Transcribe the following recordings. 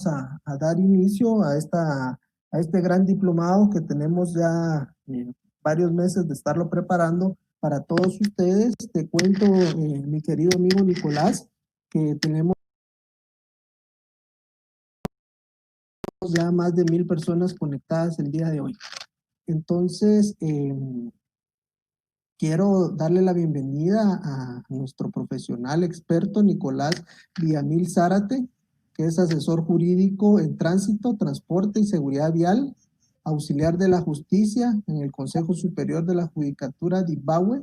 vamos a dar inicio a este gran diplomado que tenemos ya varios meses de estarlo preparando para todos ustedes. Te cuento, mi querido amigo Nicolás, que tenemos ya más de 1000 personas conectadas el día de hoy. Entonces, quiero darle la bienvenida a nuestro profesional experto Nicolás Villamil Zárate, que es asesor jurídico en tránsito, transporte y seguridad vial, auxiliar de la justicia en el Consejo Superior de la Judicatura de Ibagué,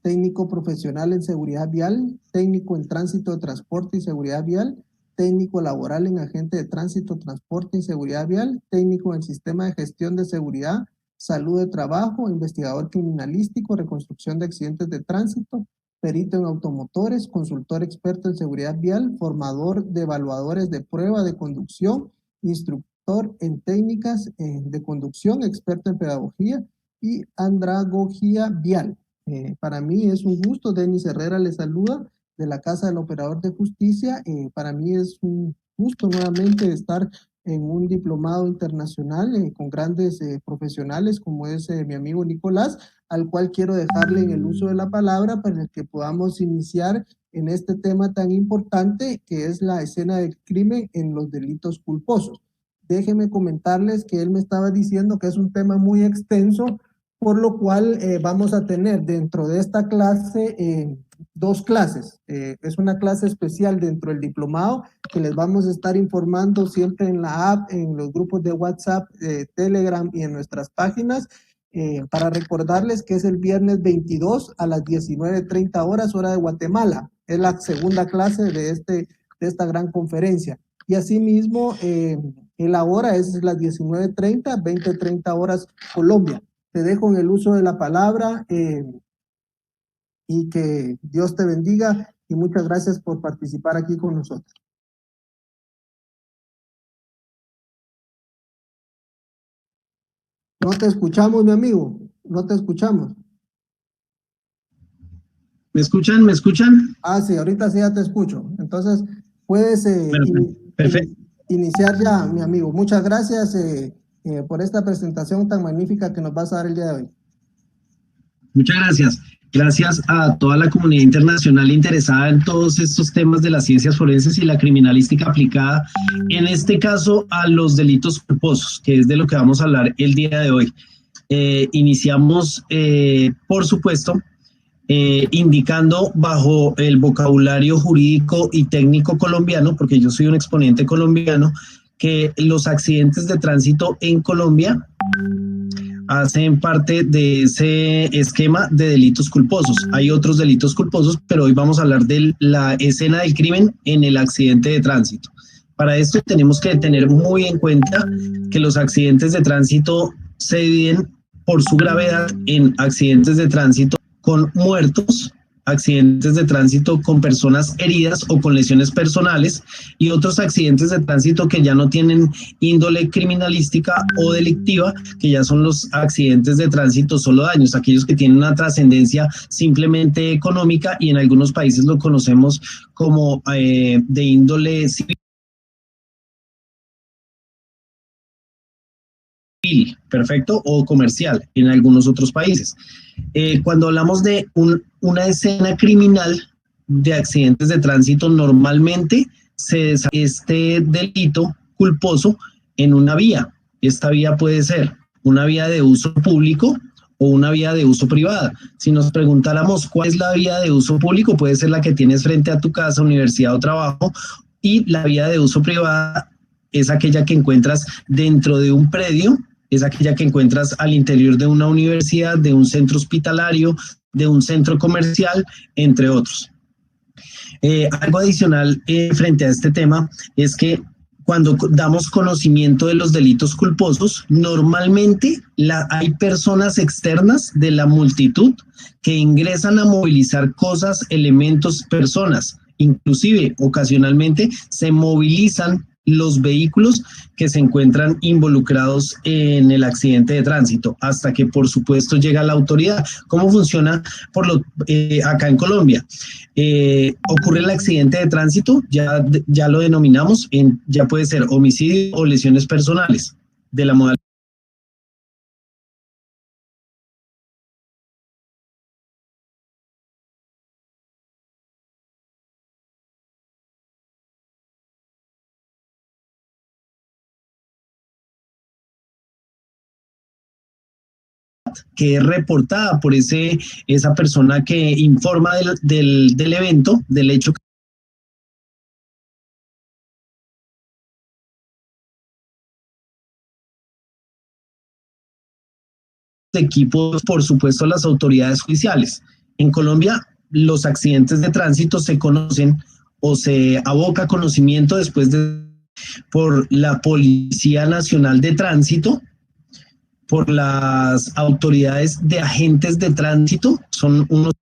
técnico profesional en seguridad vial, técnico en tránsito de transporte y seguridad vial, técnico laboral en agente de tránsito, transporte y seguridad vial, técnico en sistema de gestión de seguridad, salud de trabajo, investigador criminalístico, reconstrucción de accidentes de tránsito, perito en automotores, consultor experto en seguridad vial, formador de evaluadores de prueba de conducción, instructor en técnicas de conducción, experto en pedagogía y andragogía vial. Para mí es un gusto. Denis Herrera le saluda de la Casa del Operador de Justicia. Para mí es un gusto nuevamente estar en un diplomado internacional con grandes profesionales como es mi amigo Nicolás, al cual quiero dejarle en el uso de la palabra para que podamos iniciar en este tema tan importante que es la escena del crimen en los delitos culposos. Déjenme comentarles que él me estaba diciendo que es un tema muy extenso, por lo cual vamos a tener dentro de esta clase dos clases. Es una clase especial dentro del diplomado que les vamos a estar informando siempre en la app, en los grupos de WhatsApp, Telegram y en nuestras páginas, para recordarles que es el viernes 22 a las 19:30 horas, hora de Guatemala. Es la segunda clase de esta gran conferencia. Y asimismo, la hora es las 19:30, 20:30 horas Colombia. Te dejo en el uso de la palabra y que Dios te bendiga y muchas gracias por participar aquí con nosotros. No te escuchamos, mi amigo, no te escuchamos. ¿Me escuchan? ¿Me escuchan? Ah, sí, ahorita sí ya te escucho. Entonces, puedes perfecto. Iniciar ya, mi amigo. Muchas gracias por esta presentación tan magnífica que nos vas a dar el día de hoy. Muchas gracias. Gracias a toda la comunidad internacional interesada en todos estos temas de las ciencias forenses y la criminalística aplicada, en este caso a los delitos culposos, que es de lo que vamos a hablar el día de hoy. Iniciamos, por supuesto, indicando bajo el vocabulario jurídico y técnico colombiano, porque yo soy un exponente colombiano, que los accidentes de tránsito en Colombia hacen parte de ese esquema de delitos culposos. Hay otros delitos culposos, pero hoy vamos a hablar de la escena del crimen en el accidente de tránsito. Para esto tenemos que tener muy en cuenta que los accidentes de tránsito se dividen por su gravedad en accidentes de tránsito con muertos, accidentes de tránsito con personas heridas o con lesiones personales y otros accidentes de tránsito que ya no tienen índole criminalística o delictiva, que ya son los accidentes de tránsito solo daños, aquellos que tienen una trascendencia simplemente económica y en algunos países lo conocemos como de índole civil. Perfecto, o comercial en algunos otros países. Cuando hablamos de una escena criminal de accidentes de tránsito, normalmente se desarrolla este delito culposo en una vía. Esta vía puede ser una vía de uso público o una vía de uso privada. Si nos preguntáramos cuál es la vía de uso público, puede ser la que tienes frente a tu casa, universidad o trabajo, y la vía de uso privada es aquella que encuentras dentro de un predio, es aquella que encuentras al interior de una universidad, de un centro hospitalario, de un centro comercial, entre otros. Algo adicional frente a este tema es que cuando damos conocimiento de los delitos culposos, normalmente hay personas externas de la multitud que ingresan a movilizar cosas, elementos, personas. Inclusive, ocasionalmente, se movilizan los vehículos que se encuentran involucrados en el accidente de tránsito, hasta que por supuesto llega la autoridad. ¿Cómo funciona acá en Colombia? Ocurre el accidente de tránsito, ya lo denominamos, ya puede ser homicidio o lesiones personales de la modalidad. Que es reportada por esa persona que informa del evento, del hecho. Equipos, por supuesto, las autoridades judiciales. En Colombia, los accidentes de tránsito se conocen o se aboca conocimiento por la Policía Nacional de Tránsito, por las autoridades de agentes de tránsito. Son unos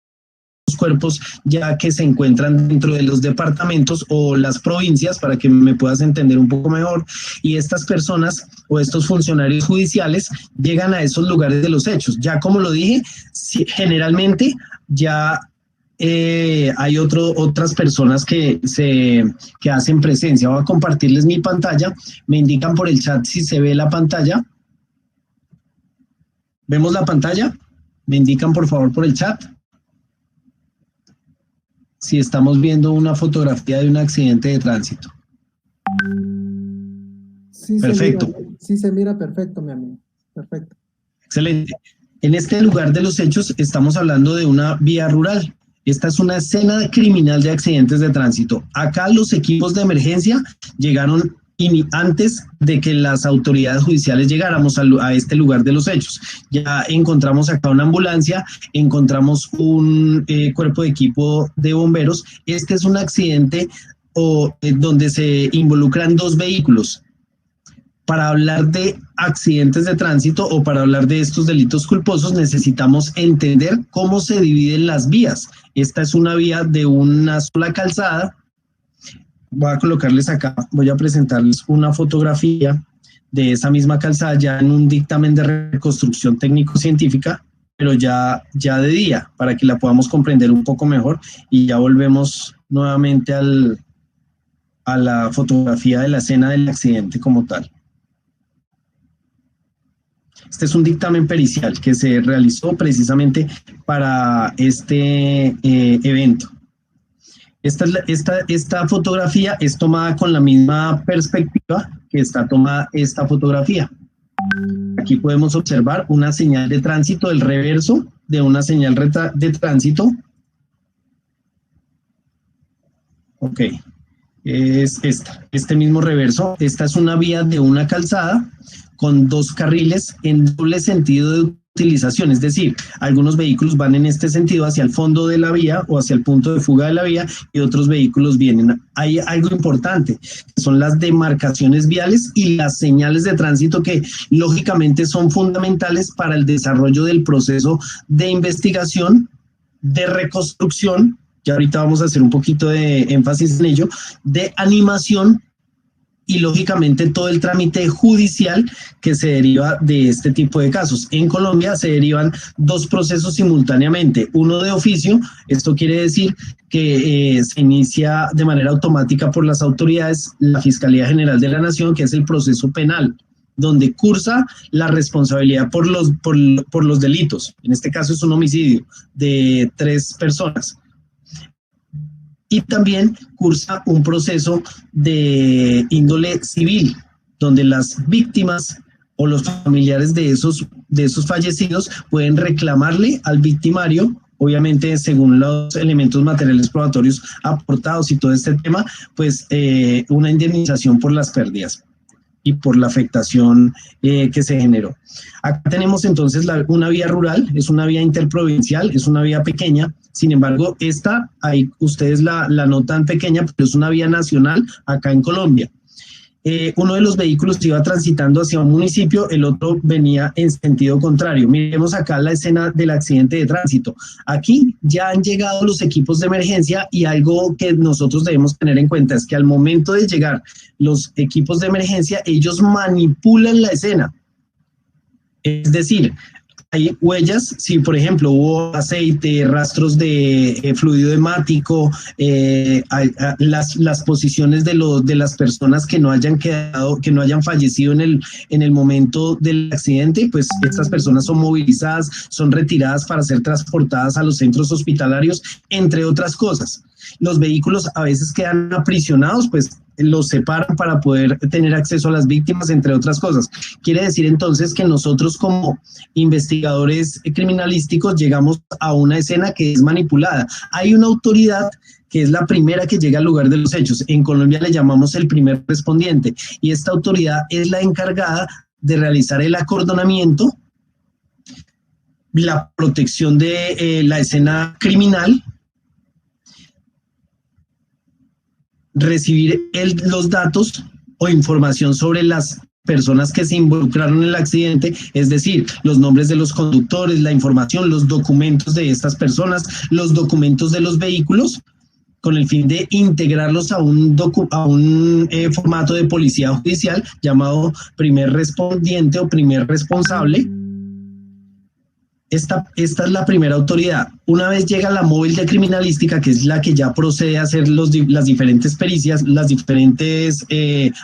cuerpos ya que se encuentran dentro de los departamentos o las provincias, para que me puedas entender un poco mejor, y estas personas o estos funcionarios judiciales llegan a esos lugares de los hechos. Ya como lo dije, generalmente ya hay otras personas que hacen presencia. Voy a compartirles mi pantalla, me indican por el chat si se ve la pantalla. ¿Vemos la pantalla? Me indican por favor por el chat si estamos viendo una fotografía de un accidente de tránsito. Sí, perfecto. Se mira perfecto, mi amigo. Perfecto. Excelente. En este lugar de los hechos estamos hablando de una vía rural. Esta es una escena criminal de accidentes de tránsito. Acá los equipos de emergencia llegaron antes de que las autoridades judiciales llegáramos a este lugar de los hechos. Ya encontramos acá una ambulancia, encontramos un cuerpo de equipo de bomberos. Este es un accidente donde se involucran dos vehículos. Para hablar de accidentes de tránsito o para hablar de estos delitos culposos necesitamos entender cómo se dividen las vías. Esta es una vía de una sola calzada. Voy a colocarles acá, voy a presentarles una fotografía de esa misma calzada ya en un dictamen de reconstrucción técnico-científica, pero ya de día, para que la podamos comprender un poco mejor, y ya volvemos nuevamente a la fotografía de la escena del accidente como tal. Este es un dictamen pericial que se realizó precisamente para este evento. Esta fotografía es tomada con la misma perspectiva que está tomada esta fotografía. Aquí podemos observar una señal de tránsito, el reverso de una señal de tránsito. Ok, es este mismo reverso. Esta es una vía de una calzada con dos carriles en doble sentido de utilización, es decir, algunos vehículos van en este sentido hacia el fondo de la vía o hacia el punto de fuga de la vía y otros vehículos vienen. Hay algo importante, que son las demarcaciones viales y las señales de tránsito que lógicamente son fundamentales para el desarrollo del proceso de investigación, de reconstrucción, que ahorita vamos a hacer un poquito de énfasis en ello, de animación y lógicamente todo el trámite judicial que se deriva de este tipo de casos. En Colombia se derivan dos procesos simultáneamente, uno de oficio, esto quiere decir que se inicia de manera automática por las autoridades, la Fiscalía General de la Nación, que es el proceso penal, donde cursa la responsabilidad por los delitos. En este caso es un homicidio de 3 personas. Y también cursa un proceso de índole civil, donde las víctimas o los familiares de esos fallecidos pueden reclamarle al victimario, obviamente según los elementos materiales probatorios aportados y todo este tema, pues una indemnización por las pérdidas y por la afectación que se generó. Acá tenemos entonces una vía rural, es una vía interprovincial, es una vía pequeña. Sin embargo, ahí ustedes la notan pequeña, pero es una vía nacional acá en Colombia. uno de los vehículos iba transitando hacia un municipio, el otro venía en sentido contrario. Miremos acá la escena del accidente de tránsito. Aquí ya han llegado los equipos de emergencia y algo que nosotros debemos tener en cuenta es que al momento de llegar los equipos de emergencia, ellos manipulan la escena. Es decir, hay huellas, si por ejemplo hubo aceite, rastros de fluido hemático, las posiciones de las personas que no hayan quedado, que no hayan fallecido en el momento del accidente, pues estas personas son movilizadas, son retiradas para ser transportadas a los centros hospitalarios, entre otras cosas. Los vehículos a veces quedan aprisionados, pues los separan para poder tener acceso a las víctimas, entre otras cosas. Quiere decir entonces que nosotros como investigadores criminalísticos llegamos a una escena que es manipulada. Hay una autoridad que es la primera que llega al lugar de los hechos. En Colombia le llamamos el primer respondiente y esta autoridad es la encargada de realizar el acordonamiento, la protección de la escena criminal, recibir los datos o información sobre las personas que se involucraron en el accidente, es decir, los nombres de los conductores, la información, los documentos de estas personas, los documentos de los vehículos, con el fin de integrarlos a un formato de policía judicial llamado primer respondiente o primer responsable. Esta es la primera autoridad. Una vez llega la móvil de criminalística, que es la que ya procede a hacer las diferentes pericias, las diferentes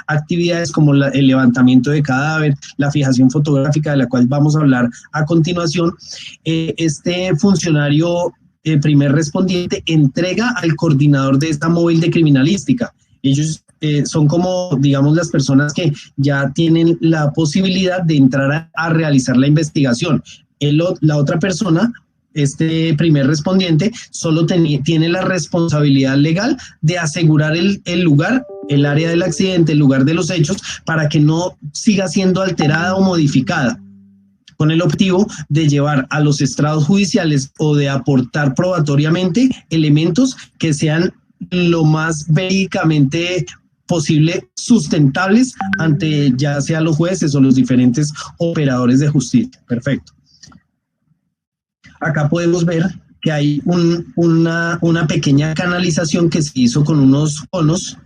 actividades como el levantamiento de cadáver, la fijación fotográfica de la cual vamos a hablar a continuación, este funcionario primer respondiente entrega al coordinador de esta móvil de criminalística. Ellos son como, digamos, las personas que ya tienen la posibilidad de entrar a realizar la investigación. La otra persona, este primer respondiente, solo tiene la responsabilidad legal de asegurar el lugar, el área del accidente, el lugar de los hechos, para que no siga siendo alterada o modificada, con el objetivo de llevar a los estrados judiciales o de aportar probatoriamente elementos que sean lo más verídicamente posible sustentables ante ya sea los jueces o los diferentes operadores de justicia. Perfecto. Acá podemos ver que hay una pequeña canalización que se hizo con unos conos.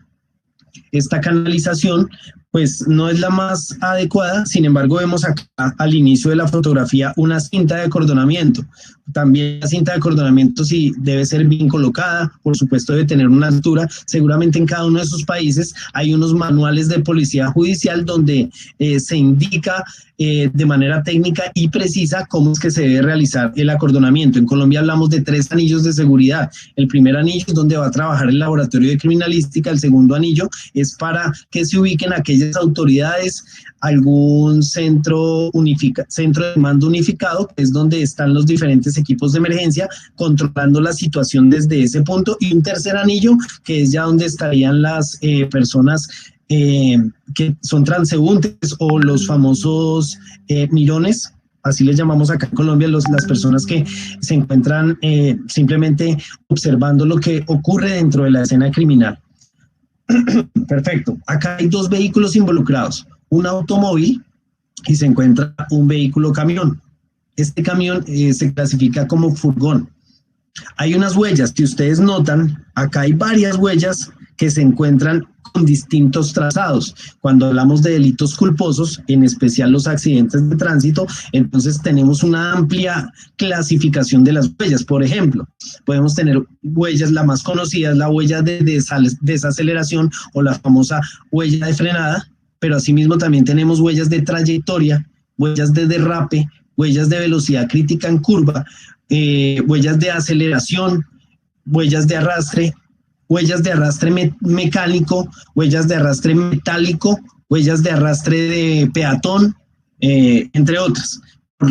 Esta canalización pues no es la más adecuada, sin embargo vemos acá al inicio de la fotografía una cinta de acordonamiento. También la cinta de acordonamiento sí debe ser bien colocada, por supuesto debe tener una altura. Seguramente en cada uno de sus países hay unos manuales de policía judicial donde se indica de manera técnica y precisa cómo es que se debe realizar el acordonamiento. En Colombia hablamos de 3 anillos de seguridad. El primer anillo es donde va a trabajar el laboratorio de criminalística, el segundo anillo es para que se ubiquen aquellas autoridades, algún centro de mando unificado, que es donde están los diferentes equipos de emergencia controlando la situación desde ese punto, y un tercer anillo que es ya donde estarían las personas que son transeúntes o los famosos mirones, así les llamamos acá en Colombia, las personas que se encuentran simplemente observando lo que ocurre dentro de la escena criminal. Perfecto. Acá hay 2 vehículos involucrados, un automóvil y se encuentra un vehículo camión. Este camión se clasifica como furgón. Hay unas huellas que ustedes notan, acá hay varias huellas que se encuentran con distintos trazados. Cuando hablamos de delitos culposos, en especial los accidentes de tránsito, entonces tenemos una amplia clasificación de las huellas. Por ejemplo, podemos tener huellas, la más conocida es la huella de desaceleración o la famosa huella de frenada, pero asimismo también tenemos huellas de trayectoria, huellas de derrape, huellas de velocidad crítica en curva, huellas de aceleración, huellas de arrastre mecánico, huellas de arrastre metálico, huellas de arrastre de peatón, entre otras.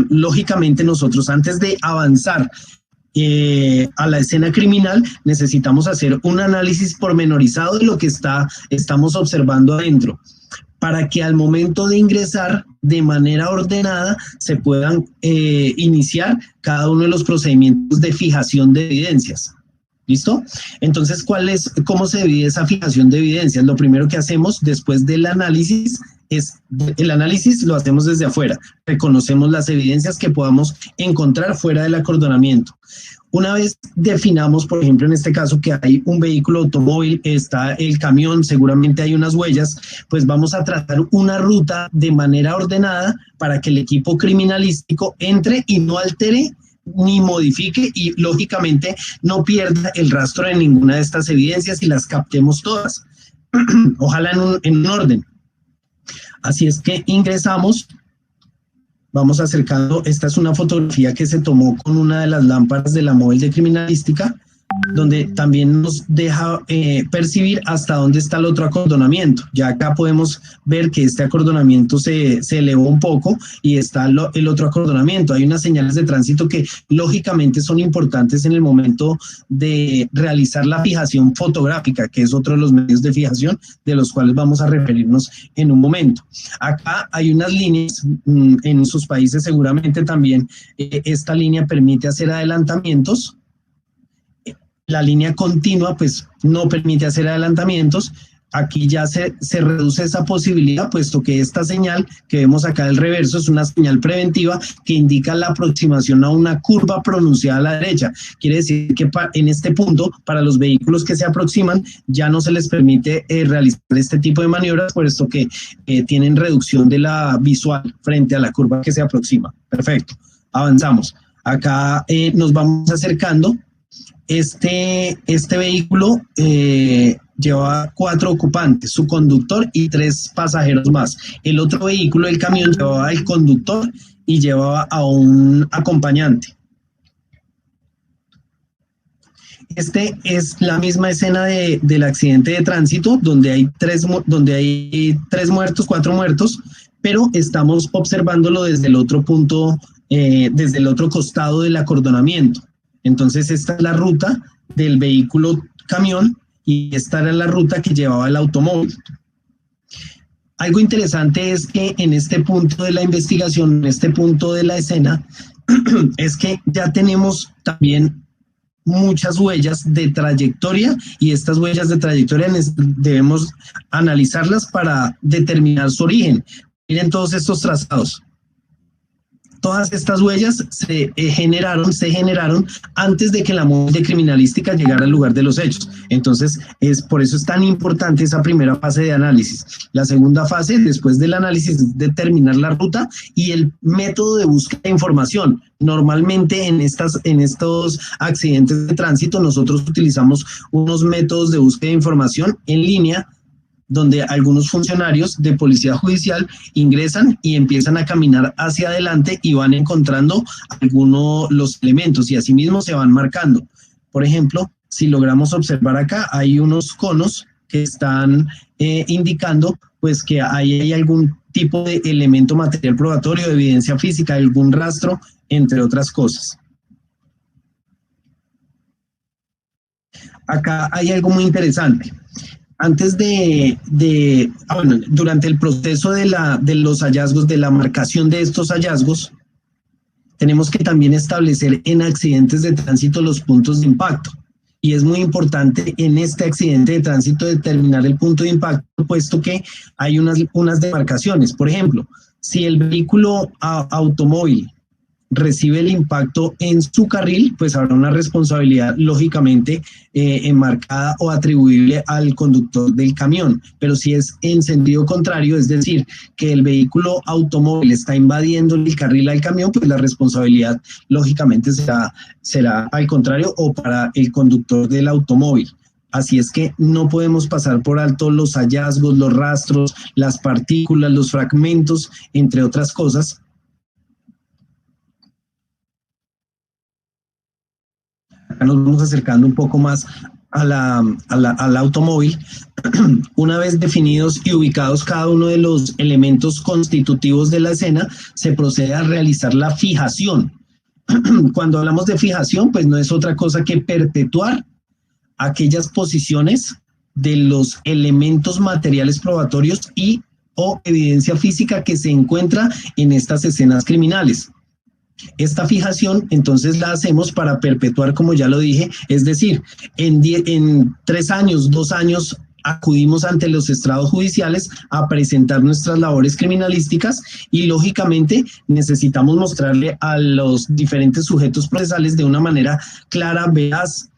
Lógicamente nosotros antes de avanzar a la escena criminal necesitamos hacer un análisis pormenorizado de lo que estamos observando adentro, para que al momento de ingresar de manera ordenada se puedan iniciar cada uno de los procedimientos de fijación de evidencias. ¿Listo? Entonces, ¿cómo se divide esa fijación de evidencias? Lo primero que hacemos después del análisis el análisis lo hacemos desde afuera. Reconocemos las evidencias que podamos encontrar fuera del acordonamiento. Una vez definamos, por ejemplo, en este caso que hay un vehículo automóvil, está el camión, seguramente hay unas huellas, pues vamos a trazar una ruta de manera ordenada para que el equipo criminalístico entre y no altere ni modifique y lógicamente no pierda el rastro de ninguna de estas evidencias y las captemos todas. Ojalá en un orden. Así es que ingresamos, vamos acercando, esta es una fotografía que se tomó con una de las lámparas de la móvil de criminalística, donde también nos deja percibir hasta dónde está el otro acordonamiento. Ya acá podemos ver que este acordonamiento se elevó un poco y está el otro acordonamiento. Hay unas señales de tránsito que lógicamente son importantes en el momento de realizar la fijación fotográfica, que es otro de los medios de fijación de los cuales vamos a referirnos en un momento. Acá hay unas líneas, en sus países seguramente también esta línea permite hacer adelantamientos. La línea continua pues no permite hacer adelantamientos. Aquí ya se reduce esa posibilidad, puesto que esta señal que vemos acá del reverso es una señal preventiva que indica la aproximación a una curva pronunciada a la derecha. Quiere decir que en este punto, para los vehículos que se aproximan, ya no se les permite realizar este tipo de maniobras, puesto que tienen reducción de la visual frente a la curva que se aproxima. Perfecto, avanzamos. Acá nos vamos acercando. Este vehículo llevaba 4 ocupantes, su conductor y 3 pasajeros más. El otro vehículo, el camión, llevaba al conductor y llevaba a un acompañante. Este es la misma escena del accidente de tránsito, donde hay 3 muertos, 4 muertos, pero estamos observándolo desde el otro punto, desde el otro costado del acordonamiento. Entonces esta es la ruta del vehículo camión y esta era la ruta que llevaba el automóvil. Algo interesante es que en este punto de la investigación, en este punto de la escena, es que ya tenemos también muchas huellas de trayectoria y estas huellas de trayectoria debemos analizarlas para determinar su origen. Miren todos estos trazados. Todas estas huellas se generaron antes de que la móvil de criminalística llegara al lugar de los hechos. Entonces, por eso es tan importante esa primera fase de análisis. La segunda fase, después del análisis, es determinar la ruta y el método de búsqueda de información. Normalmente en estos accidentes de tránsito nosotros utilizamos unos métodos de búsqueda de información en línea, donde algunos funcionarios de policía judicial ingresan y empiezan a caminar hacia adelante y van encontrando los elementos y asimismo se van marcando. Por ejemplo, si logramos observar acá, hay unos conos que están indicando pues que ahí hay algún tipo de elemento material probatorio, de evidencia física, algún rastro, entre otras cosas. Acá hay algo muy interesante. Antes durante el proceso de los hallazgos, de la marcación de estos hallazgos, tenemos que también establecer en accidentes de tránsito los puntos de impacto. Y es muy importante en este accidente de tránsito determinar el punto de impacto, puesto que hay unas demarcaciones. Por ejemplo, si el vehículo automóvil recibe el impacto en su carril, pues habrá una responsabilidad lógicamente enmarcada o atribuible al conductor del camión. Pero si es en sentido contrario, es decir, que el vehículo automóvil está invadiendo el carril al camión, pues la responsabilidad lógicamente será al contrario o para el conductor del automóvil. Así es que no podemos pasar por alto los hallazgos, los rastros, las partículas, los fragmentos, entre otras cosas. Acá nos vamos acercando un poco más al automóvil. Una vez definidos y ubicados cada uno de los elementos constitutivos de la escena, se procede a realizar la fijación. Cuando hablamos de fijación, pues no es otra cosa que perpetuar aquellas posiciones de los elementos materiales probatorios y o evidencia física que se encuentra en estas escenas criminales. Esta fijación entonces la hacemos para perpetuar, como ya lo dije, es decir, en 3 años, 2 años, acudimos ante los estrados judiciales a presentar nuestras labores criminalísticas y lógicamente necesitamos mostrarle a los diferentes sujetos procesales de una manera clara, veraz,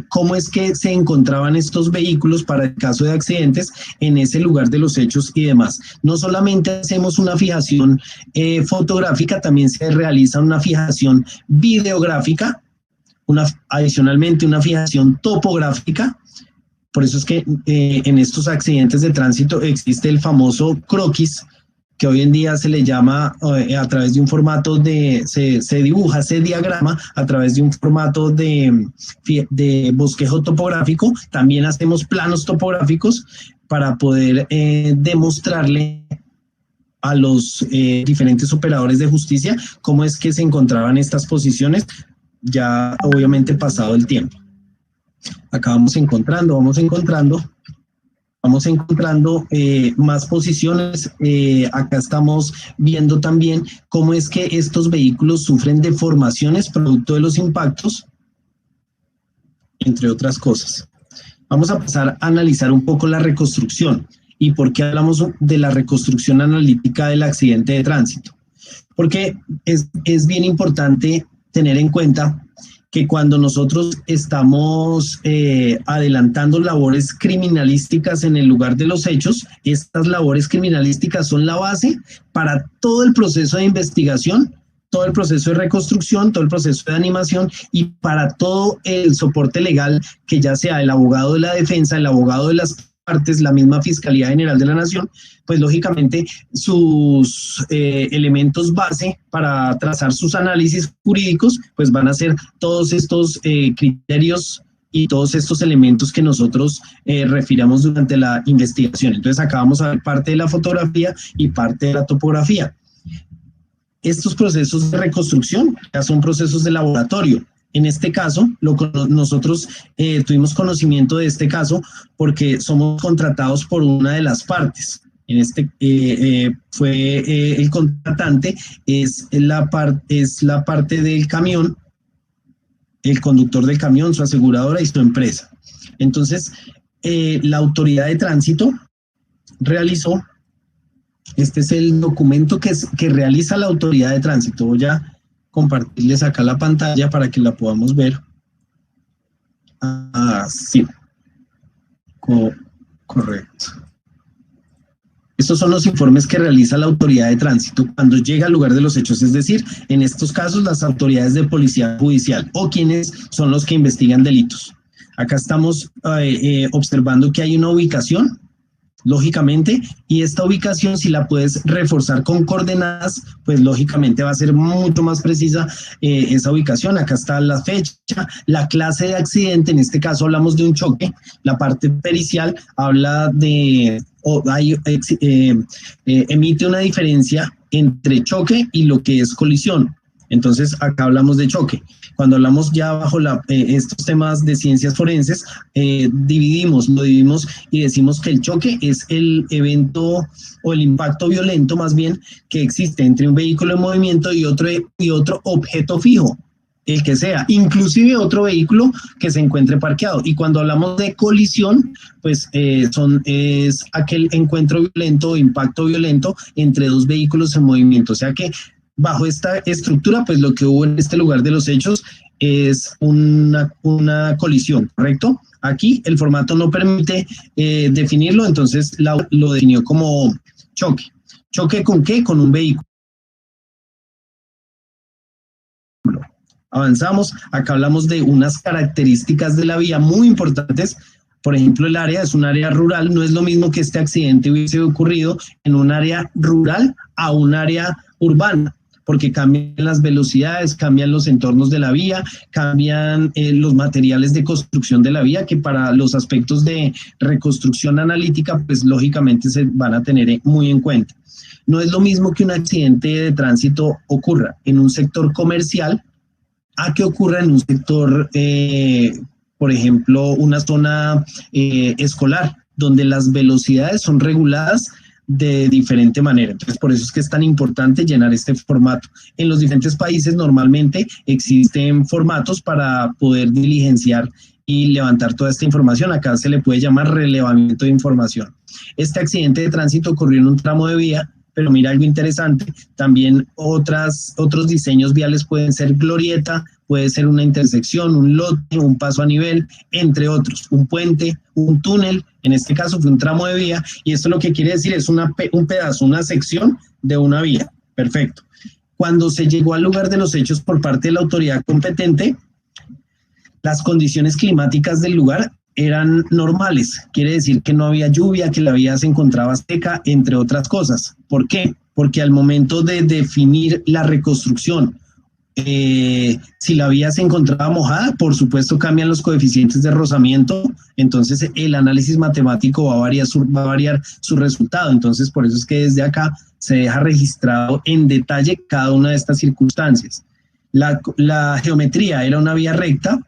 cómo es que se encontraban estos vehículos para el caso de accidentes en ese lugar de los hechos y demás. No solamente hacemos una fijación fotográfica, también se realiza una fijación videográfica, adicionalmente una fijación topográfica. Por eso es que en estos accidentes de tránsito existe el famoso croquis, que hoy en día se le llama a través de un formato se dibuja ese diagrama a través de un formato de bosquejo topográfico. También hacemos planos topográficos para poder demostrarle a los diferentes operadores de justicia cómo es que se encontraban estas posiciones, ya obviamente pasado el tiempo. Acá vamos encontrando más posiciones. Acá estamos viendo también cómo es que estos vehículos sufren deformaciones producto de los impactos, entre otras cosas. Vamos a pasar a analizar un poco la reconstrucción. ¿Y por qué hablamos de la reconstrucción analítica del accidente de tránsito? Porque es bien importante tener en cuenta que cuando nosotros estamos adelantando labores criminalísticas en el lugar de los hechos, estas labores criminalísticas son la base para todo el proceso de investigación, todo el proceso de reconstrucción, todo el proceso de animación y para todo el soporte legal, que ya sea el abogado de la defensa, el abogado de las partes, la misma Fiscalía General de la Nación, pues lógicamente sus elementos base para trazar sus análisis jurídicos, pues van a ser todos estos criterios y todos estos elementos que nosotros refiramos durante la investigación. Entonces acá vamos a ver parte de la fotografía y parte de la topografía. Estos procesos de reconstrucción ya son procesos de laboratorio. En este caso, nosotros tuvimos conocimiento de este caso porque somos contratados por una de las partes. En este fue el contratante, es la parte del camión, el conductor del camión, su aseguradora y su empresa. Entonces, la autoridad de tránsito realizó, este es el documento que realiza la autoridad de tránsito. Voy a compartirles acá la pantalla para que la podamos ver. Sí. Correcto. Estos son los informes que realiza la autoridad de tránsito cuando llega al lugar de los hechos, es decir, en estos casos las autoridades de policía judicial o quienes son los que investigan delitos. Acá estamos observando que hay una ubicación, lógicamente, y esta ubicación, si la puedes reforzar con coordenadas, pues lógicamente va a ser mucho más precisa esa ubicación. Acá está la fecha, la clase de accidente, en este caso hablamos de un choque, la parte pericial habla de, emite una diferencia entre choque y lo que es colisión. Entonces acá hablamos de choque. Cuando hablamos ya bajo estos temas de ciencias forenses, lo dividimos y decimos que el choque es el evento o el impacto violento más bien que existe entre un vehículo en movimiento y otro objeto fijo, el que sea, inclusive otro vehículo que se encuentre parqueado. Y cuando hablamos de colisión, pues es aquel encuentro violento o impacto violento entre dos vehículos en movimiento. O sea que bajo esta estructura, pues lo que hubo en este lugar de los hechos es una colisión, ¿correcto? Aquí el formato no permite definirlo, entonces lo definió como choque. ¿Choque con qué? Con un vehículo. Avanzamos, acá hablamos de unas características de la vía muy importantes. Por ejemplo, el área es un área rural, no es lo mismo que este accidente hubiese ocurrido en un área rural a un área urbana, porque cambian las velocidades, cambian los entornos de la vía, cambian los materiales de construcción de la vía, que para los aspectos de reconstrucción analítica, pues lógicamente se van a tener muy en cuenta. No es lo mismo que un accidente de tránsito ocurra en un sector comercial a que ocurra en un sector, por ejemplo, una zona escolar, donde las velocidades son reguladas de diferente manera. Entonces, por eso es que es tan importante llenar este formato. En los diferentes países normalmente existen formatos para poder diligenciar y levantar toda esta información. Acá se le puede llamar relevamiento de información. Este accidente de tránsito ocurrió en un tramo de vía, pero mira algo interesante, también otros diseños viales pueden ser glorieta, puede ser una intersección, un lote, un paso a nivel, entre otros, un puente, un túnel, en este caso fue un tramo de vía, y esto lo que quiere decir es un pedazo, una sección de una vía. Perfecto. Cuando se llegó al lugar de los hechos por parte de la autoridad competente, las condiciones climáticas del lugar eran normales, quiere decir que no había lluvia, que la vía se encontraba seca, entre otras cosas. ¿Por qué? Porque al momento de definir la reconstrucción, si la vía se encontraba mojada, por supuesto cambian los coeficientes de rozamiento, entonces el análisis matemático va a variar su resultado. Entonces, por eso es que desde acá se deja registrado en detalle cada una de estas circunstancias. La geometría era una vía recta,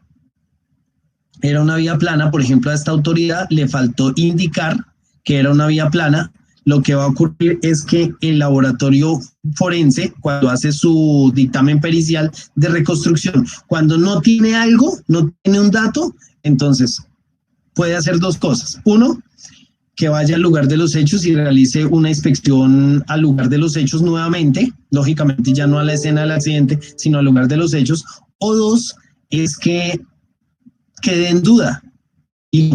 era una vía plana. Por ejemplo, a esta autoridad le faltó indicar que era una vía plana. Lo que va a ocurrir es que el laboratorio forense, cuando hace su dictamen pericial de reconstrucción, cuando no tiene algo, no tiene un dato, entonces puede hacer dos cosas. Uno, que vaya al lugar de los hechos y realice una inspección al lugar de los hechos nuevamente, lógicamente ya no a la escena del accidente, sino al lugar de los hechos. O dos, es que quede en duda. Y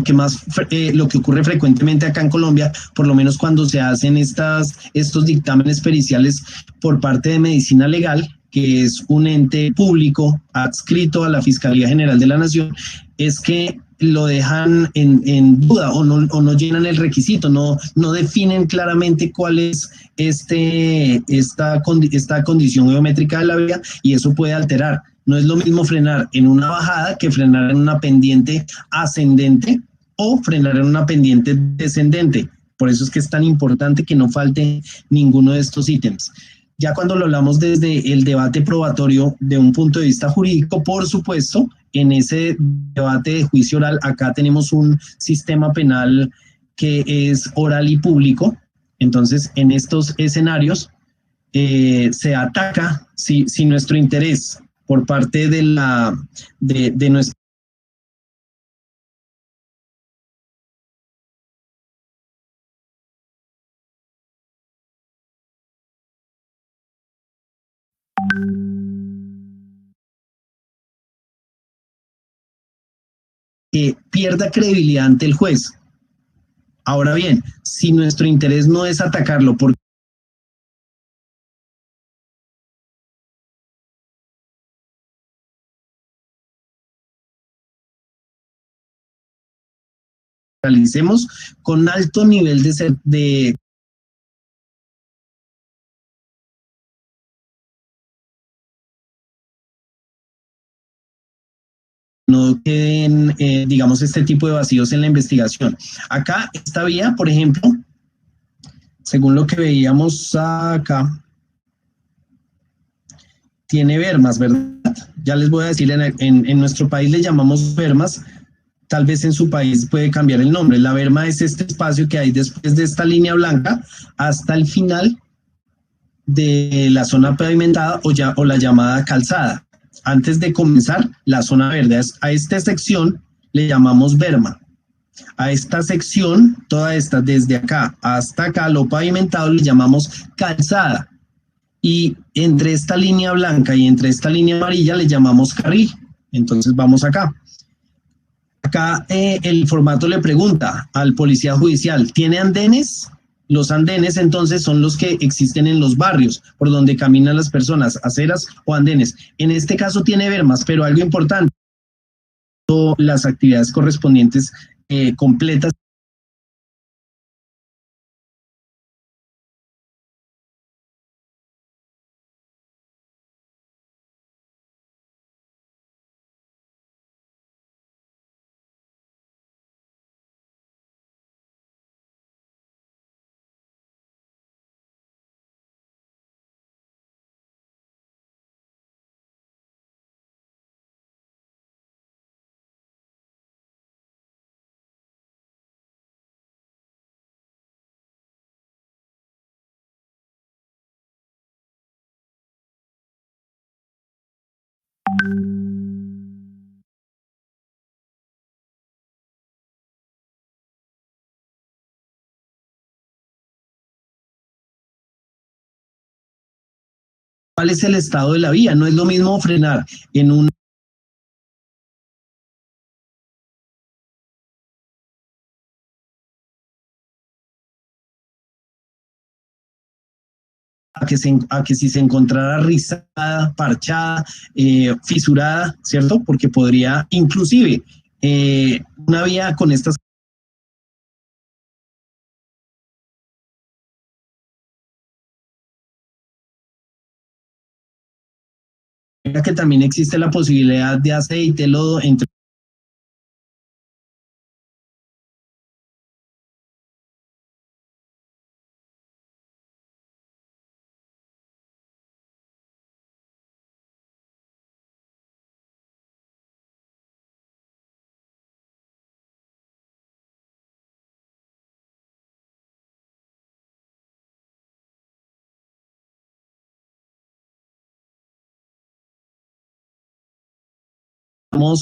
lo que ocurre frecuentemente acá en Colombia, por lo menos cuando se hacen estos dictámenes periciales por parte de Medicina Legal, que es un ente público adscrito a la Fiscalía General de la Nación, es que lo dejan en duda o no llenan el requisito, no definen claramente cuál es esta condición geométrica de la vía, y eso puede alterar. No es lo mismo frenar en una bajada que frenar en una pendiente ascendente o frenar en una pendiente descendente. Por eso es que es tan importante que no falte ninguno de estos ítems. Ya cuando lo hablamos desde el debate probatorio de un punto de vista jurídico, por supuesto, en ese debate de juicio oral, acá tenemos un sistema penal que es oral y público. Entonces, en estos escenarios se ataca si nuestro interés por parte de nuestra pierda credibilidad ante el juez. Ahora bien, si nuestro interés no es atacarlo porque realicemos con alto nivel de no queden, digamos, este tipo de vacíos en la investigación. Acá, esta vía, por ejemplo, según lo que veíamos acá, tiene bermas, ¿verdad? Ya les voy a decir, en nuestro país le llamamos bermas, tal vez en su país puede cambiar el nombre. La berma es este espacio que hay después de esta línea blanca hasta el final de la zona pavimentada o la llamada calzada. Antes de comenzar la zona verde, a esta sección le llamamos berma. A esta sección, toda esta, desde acá hasta acá, lo pavimentado, le llamamos calzada. Y entre esta línea blanca y entre esta línea amarilla le llamamos carril. Entonces vamos acá. Acá el formato le pregunta al policía judicial, ¿tiene andenes? Los andenes entonces son los que existen en los barrios por donde caminan las personas, aceras o andenes. En este caso tiene bermas, pero algo importante, las actividades correspondientes completas ¿Cuál es el estado de la vía? No es lo mismo frenar en un a que si se encontrara rizada, parchada, fisurada, ¿cierto? Porque podría, inclusive, una vía con estas que también existe la posibilidad de aceite, lodo, entre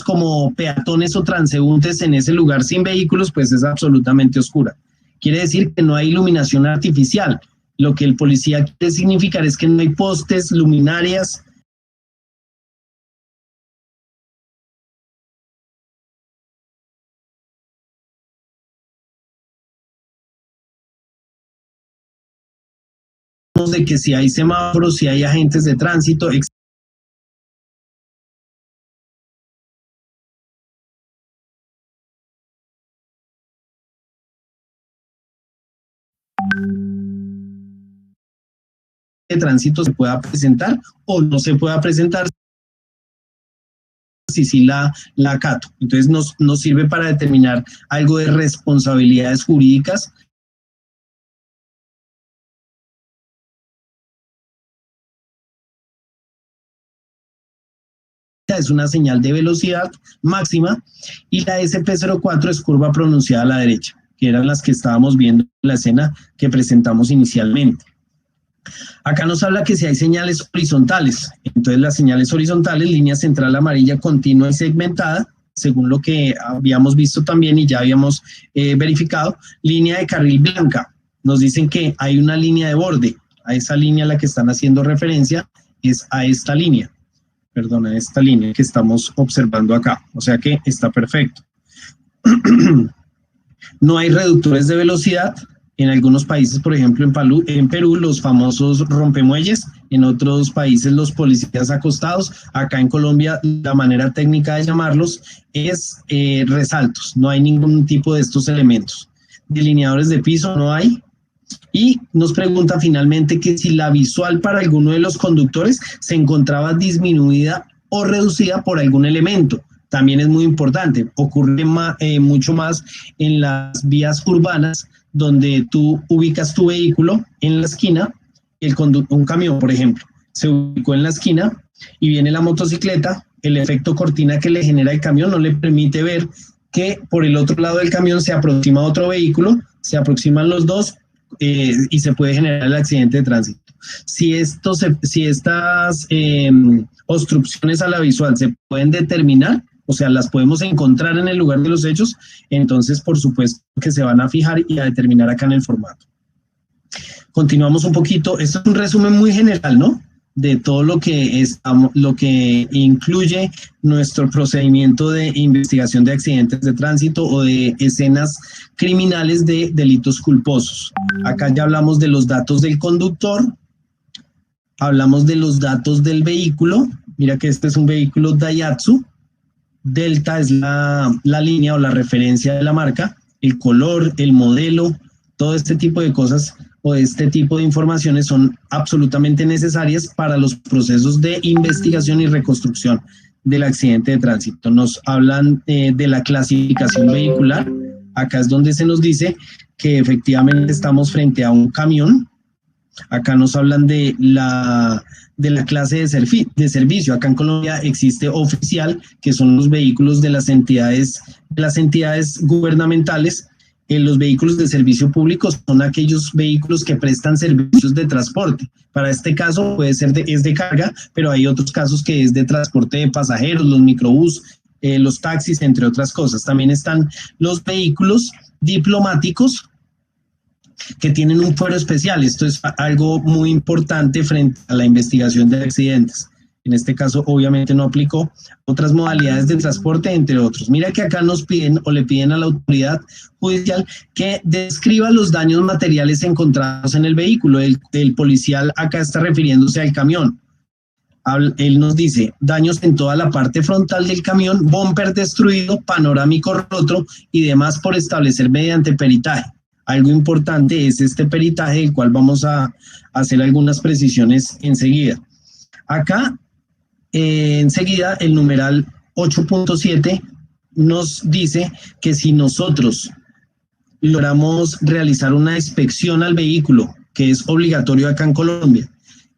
como peatones o transeúntes en ese lugar sin vehículos, pues es absolutamente oscura. Quiere decir que no hay iluminación artificial. Lo que el policía quiere significar es que no hay postes, luminarias. De que si hay semáforos, si hay agentes de tránsito, de tránsito se pueda presentar o no se pueda presentar si la acato. Entonces nos sirve para determinar algo de responsabilidades jurídicas. Es una señal de velocidad máxima y la SP04 es curva pronunciada a la derecha, que eran las que estábamos viendo en la escena que presentamos inicialmente. Acá nos habla que si hay señales horizontales, entonces las señales horizontales, línea central amarilla continua y segmentada, según lo que habíamos visto también y ya habíamos verificado, línea de carril blanca, nos dicen que hay una línea de borde, a esa línea a la que están haciendo referencia es a esta línea, perdón, a esta línea que estamos observando acá, o sea que está perfecto. No hay reductores de velocidad. En algunos países, por ejemplo, en Perú, los famosos rompemuelles, en otros países los policías acostados, acá en Colombia la manera técnica de llamarlos es resaltos, no hay ningún tipo de estos elementos. Delineadores de piso no hay. Y nos pregunta finalmente que si la visual para alguno de los conductores se encontraba disminuida o reducida por algún elemento. También es muy importante, ocurre mucho más en las vías urbanas, donde tú ubicas tu vehículo en la esquina, un camión, por ejemplo, se ubicó en la esquina y viene la motocicleta, el efecto cortina que le genera el camión no le permite ver que por el otro lado del camión se aproxima otro vehículo, se aproximan los dos y se puede generar el accidente de tránsito. Si estas obstrucciones a la visual se pueden determinar, o sea, las podemos encontrar en el lugar de los hechos, entonces por supuesto que se van a fijar y a determinar acá en el formato. Continuamos un poquito, esto es un resumen muy general, ¿no? De todo lo que incluye nuestro procedimiento de investigación de accidentes de tránsito o de escenas criminales de delitos culposos. Acá ya hablamos de los datos del conductor, hablamos de los datos del vehículo, mira que este es un vehículo Daihatsu, Delta es la línea o la referencia de la marca, el color, el modelo, todo este tipo de cosas o este tipo de informaciones son absolutamente necesarias para los procesos de investigación y reconstrucción del accidente de tránsito. Nos hablan de la clasificación vehicular. Acá es donde se nos dice que efectivamente estamos frente a un camión. Acá nos hablan de la clase de servicio. Acá en Colombia existe oficial, que son los vehículos de las entidades gubernamentales, los vehículos de servicio público son aquellos vehículos que prestan servicios de transporte. Para este caso puede ser es de carga, pero hay otros casos que es de transporte de pasajeros, los microbús, los taxis, entre otras cosas. También están los vehículos diplomáticos que tienen un fuero especial. Esto es algo muy importante frente a la investigación de accidentes. En este caso, obviamente, no aplicó otras modalidades de transporte, entre otros. Mira que acá nos piden o le piden a la autoridad judicial que describa los daños materiales encontrados en el vehículo. El policial acá está refiriéndose al camión. Él nos dice daños en toda la parte frontal del camión, bumper destruido, panorámico roto y demás por establecer mediante peritaje. Algo importante es este peritaje, el cual vamos a hacer algunas precisiones enseguida. Acá, enseguida, el numeral 8.7 nos dice que si nosotros logramos realizar una inspección al vehículo, que es obligatorio acá en Colombia,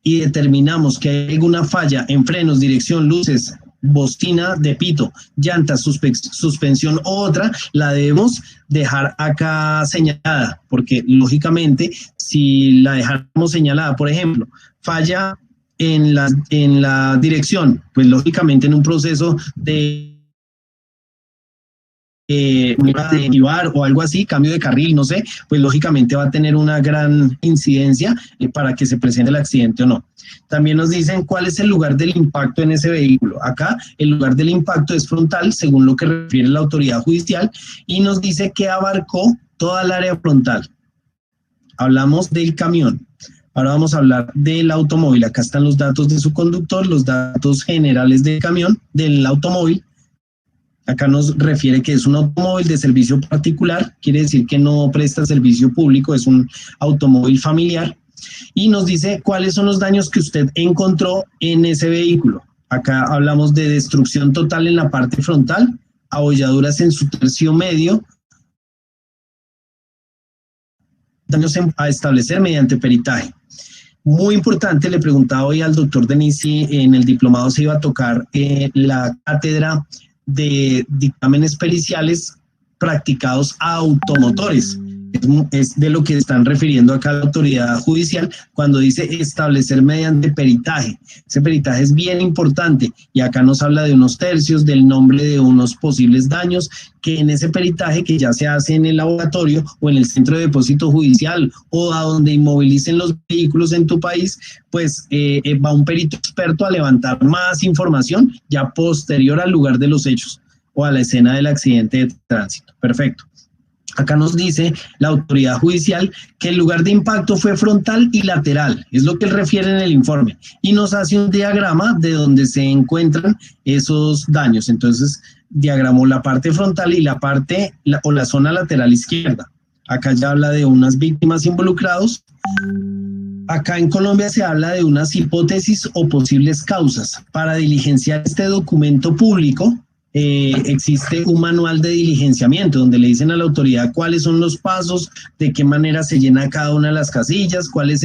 y determinamos que hay alguna falla en frenos, dirección, luces, bocina de pito, llantas, suspensión u otra, la debemos dejar acá señalada, porque lógicamente si la dejáramos señalada, por ejemplo, falla en la dirección, pues lógicamente en un proceso de activar o algo así, cambio de carril, no sé, pues lógicamente va a tener una gran incidencia para que se presente el accidente o no. También nos dicen cuál es el lugar del impacto en ese vehículo. Acá el lugar del impacto es frontal, según lo que refiere la autoridad judicial, y nos dice que abarcó toda el área frontal. Hablamos del camión. Ahora vamos a hablar del automóvil. Acá están los datos de su conductor, los datos generales del camión, del automóvil. Acá nos refiere que es un automóvil de servicio particular, quiere decir que no presta servicio público, es un automóvil familiar. Y nos dice cuáles son los daños que usted encontró en ese vehículo. Acá hablamos de destrucción total en la parte frontal, abolladuras en su tercio medio, daños a establecer mediante peritaje. Muy importante, le preguntaba hoy al doctor Denis si en el diplomado se iba a tocar la cátedra de dictámenes periciales practicados a automotores. Es de lo que están refiriendo acá la autoridad judicial cuando dice establecer mediante peritaje. Ese peritaje es bien importante y acá nos habla de unos tercios, del nombre de unos posibles daños, que en ese peritaje que ya se hace en el laboratorio o en el centro de depósito judicial o a donde inmovilicen los vehículos en tu país, pues va un perito experto a levantar más información ya posterior al lugar de los hechos o a la escena del accidente de tránsito. Perfecto. Acá nos dice la autoridad judicial que el lugar de impacto fue frontal y lateral, es lo que él refiere en el informe, y nos hace un diagrama de donde se encuentran esos daños. Entonces, diagramó la parte frontal y la parte o la zona lateral izquierda. Acá ya habla de unas víctimas involucrados. Acá en Colombia se habla de unas hipótesis o posibles causas. Para diligenciar este documento público, existe un manual de diligenciamiento donde le dicen a la autoridad cuáles son los pasos, de qué manera se llena cada una de las casillas, cuál es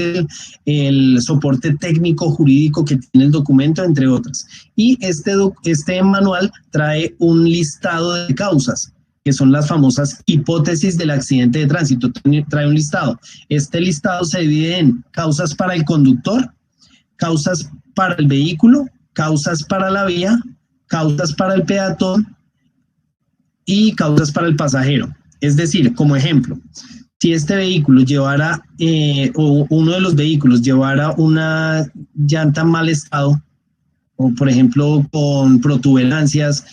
el soporte técnico jurídico que tiene el documento, entre otras. Y este manual trae un listado de causas, que son las famosas hipótesis del accidente de tránsito. Trae un listado. Este listado se divide en causas para el conductor, causas para el vehículo, causas para la vía, causas para el peatón y causas para el pasajero. Es decir, como ejemplo, si este vehículo llevara, o uno de los vehículos llevara una llanta en mal estado, o por ejemplo con protuberancias,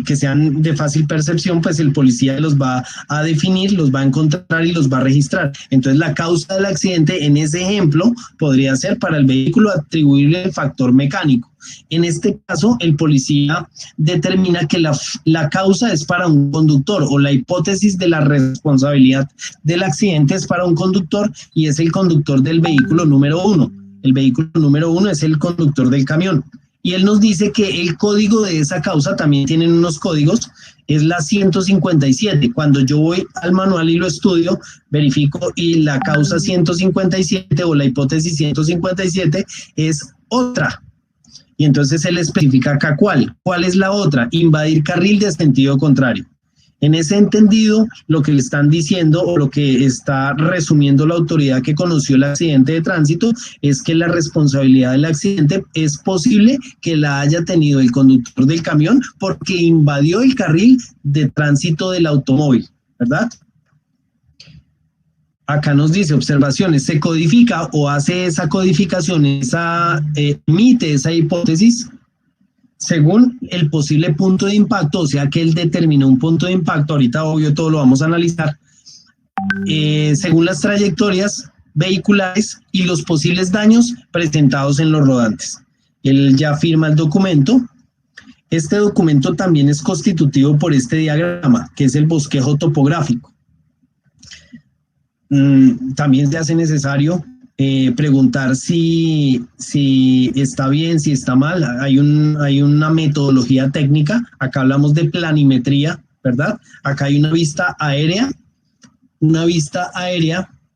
que sean de fácil percepción, pues el policía los va a definir, los va a encontrar y los va a registrar. Entonces la causa del accidente en ese ejemplo podría ser para el vehículo atribuirle el factor mecánico. En este caso, el policía determina que la causa es para un conductor, o la hipótesis de la responsabilidad del accidente es para un conductor y es el conductor del vehículo número 1. El vehículo número 1 es el conductor del camión. Y él nos dice que el código de esa causa, también tienen unos códigos, es la 157. Cuando yo voy al manual y lo estudio, verifico y la causa 157 o la hipótesis 157 es otra. Y entonces él especifica acá cuál es la otra: invadir carril de sentido contrario. En ese entendido, lo que le están diciendo o lo que está resumiendo la autoridad que conoció el accidente de tránsito es que la responsabilidad del accidente es posible que la haya tenido el conductor del camión porque invadió el carril de tránsito del automóvil, ¿verdad? Acá nos dice observaciones, se codifica o hace esa codificación, emite esa hipótesis según el posible punto de impacto, o sea que él determinó un punto de impacto, ahorita obvio todo lo vamos a analizar, según las trayectorias vehiculares y los posibles daños presentados en los rodantes. Él ya firma el documento. Este documento también es constitutivo por este diagrama, que es el bosquejo topográfico. También se hace necesario preguntar si está bien, si está mal. Hay una metodología técnica. Acá hablamos de planimetría, ¿verdad? Acá hay una vista aérea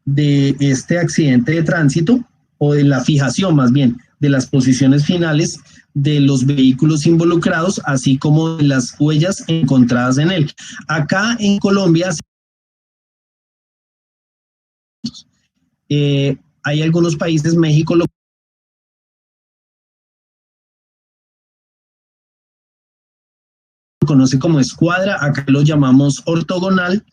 de este accidente de tránsito, o de la fijación más bien, de las posiciones finales de los vehículos involucrados, así como de las huellas encontradas en él. Acá en Colombia hay algunos países, México lo conoce como escuadra, acá lo llamamos ortogonal.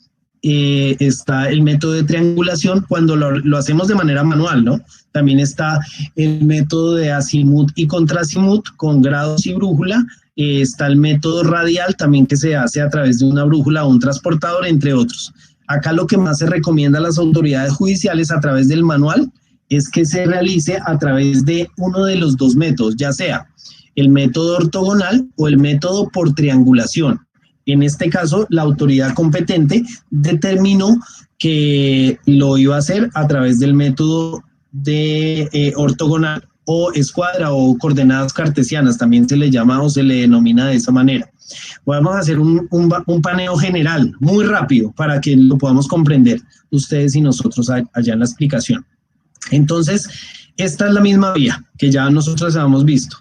Está el método de triangulación cuando lo hacemos de manera manual, ¿no? También está el método de azimut y contrazimut con grados y brújula. Está el método radial también, que se hace a través de una brújula o un transportador, entre otros. Acá lo que más se recomienda a las autoridades judiciales a través del manual es que se realice a través de uno de los dos métodos, ya sea el método ortogonal o el método por triangulación. En este caso, la autoridad competente determinó que lo iba a hacer a través del método de ortogonal o escuadra o coordenadas cartesianas, también se le llama o se le denomina de esa manera. Vamos a hacer un paneo general muy rápido para que lo podamos comprender ustedes y nosotros allá en la explicación. Entonces, esta es la misma vía que ya nosotros habíamos visto.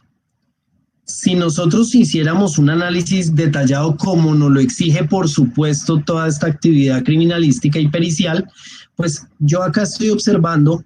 Si nosotros hiciéramos un análisis detallado como nos lo exige, por supuesto, toda esta actividad criminalística y pericial, pues yo acá estoy observando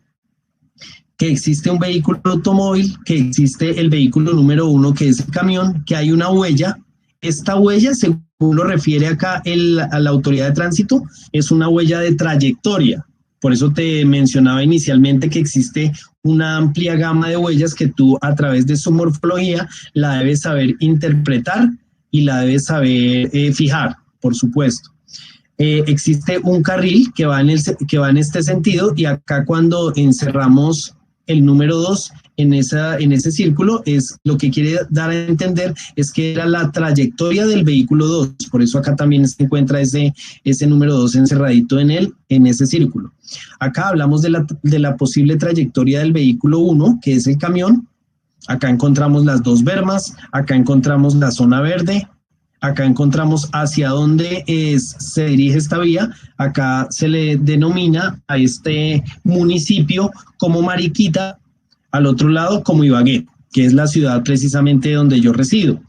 que existe un vehículo automóvil, que existe el vehículo número 1, que es el camión, que hay una huella. Esta huella, según lo refiere acá a la autoridad de tránsito, es una huella de trayectoria. Por eso te mencionaba inicialmente que existe una amplia gama de huellas que tú, a través de su morfología, la debes saber interpretar y la debes saber fijar, por supuesto. Existe un carril que va en este sentido, y acá cuando encerramos el número 2 en ese círculo, es lo que quiere dar a entender es que era la trayectoria del vehículo 2. Por eso acá también se encuentra ese número 2 encerradito en ese círculo. Acá hablamos de la posible trayectoria del vehículo 1, que es el camión. Acá encontramos las dos bermas, acá encontramos la zona verde, acá encontramos hacia dónde se dirige esta vía. Acá se le denomina a este municipio como Mariquita, al otro lado como Ibagué, que es la ciudad precisamente donde yo resido.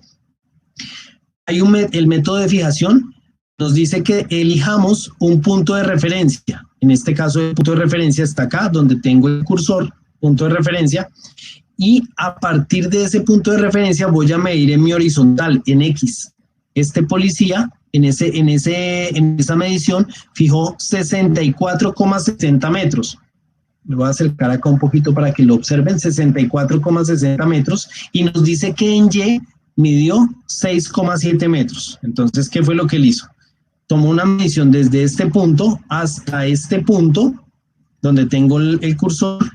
Hay el método de fijación, nos dice que elijamos un punto de referencia. En este caso, el punto de referencia está acá, donde tengo el cursor, punto de referencia, y a partir de ese punto de referencia voy a medir en mi horizontal, en X. Este policía, en esa medición, fijó 64,60 metros. Me voy a acercar acá un poquito para que lo observen, 64,60 metros, y nos dice que en Y midió 6,7 metros. Entonces, ¿qué fue lo que él hizo? Tomó una medición desde este punto hasta este punto, donde tengo el cursor,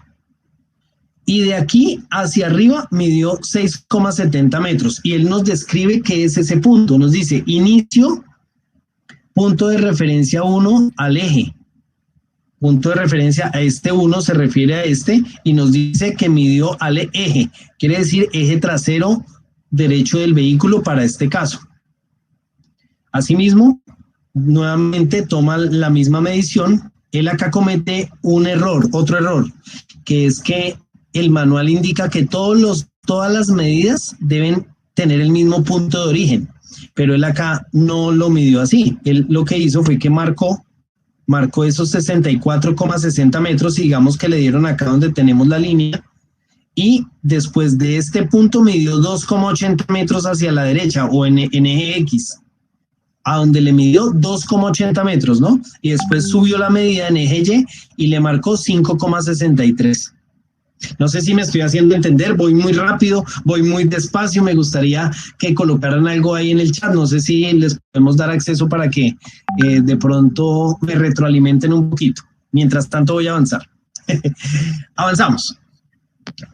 y de aquí hacia arriba midió 6,70 metros. Y él nos describe qué es ese punto. Nos dice, inicio, punto de referencia 1 al eje. Punto de referencia a este 1 se refiere a este, y nos dice que midió al eje. Quiere decir eje trasero derecho del vehículo para este caso. Asimismo, nuevamente toma la misma medición. Él acá comete otro error, que es que el manual indica que todas las medidas deben tener el mismo punto de origen. pero él acá no lo midió así. Él lo que hizo fue que marcó esos 64,60 metros, y digamos que le dieron acá donde tenemos la línea, y después de este punto midió 2,80 metros hacia la derecha o en eje X, a donde le midió 2,80 metros, ¿no? Y después subió la medida en eje Y y le marcó 5,63. No sé si me estoy haciendo entender, voy muy rápido, voy muy despacio, me gustaría que colocaran algo ahí en el chat, no sé si les podemos dar acceso para que de pronto me retroalimenten un poquito. Mientras tanto voy a avanzar. Avanzamos.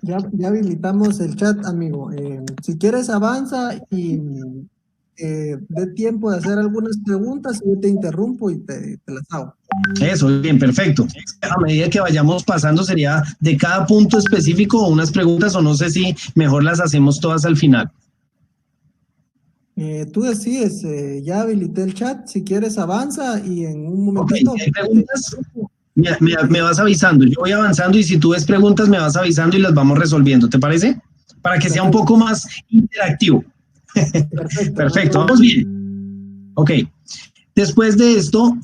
Ya habilitamos el chat, amigo. Si quieres, avanza y dé tiempo de hacer algunas preguntas y yo te interrumpo y te las hago. Eso, bien, perfecto. A medida que vayamos pasando, sería de cada punto específico o unas preguntas, o no sé si mejor las hacemos todas al final. Tú decides, ya habilité el chat, si quieres avanza y en un momentito... Okay, ¿hay preguntas? Me vas avisando, yo voy avanzando y si tú ves preguntas me vas avisando y las vamos resolviendo, ¿te parece? Para que sea un poco más interactivo. Perfecto, vamos bien. Ok, después de esto,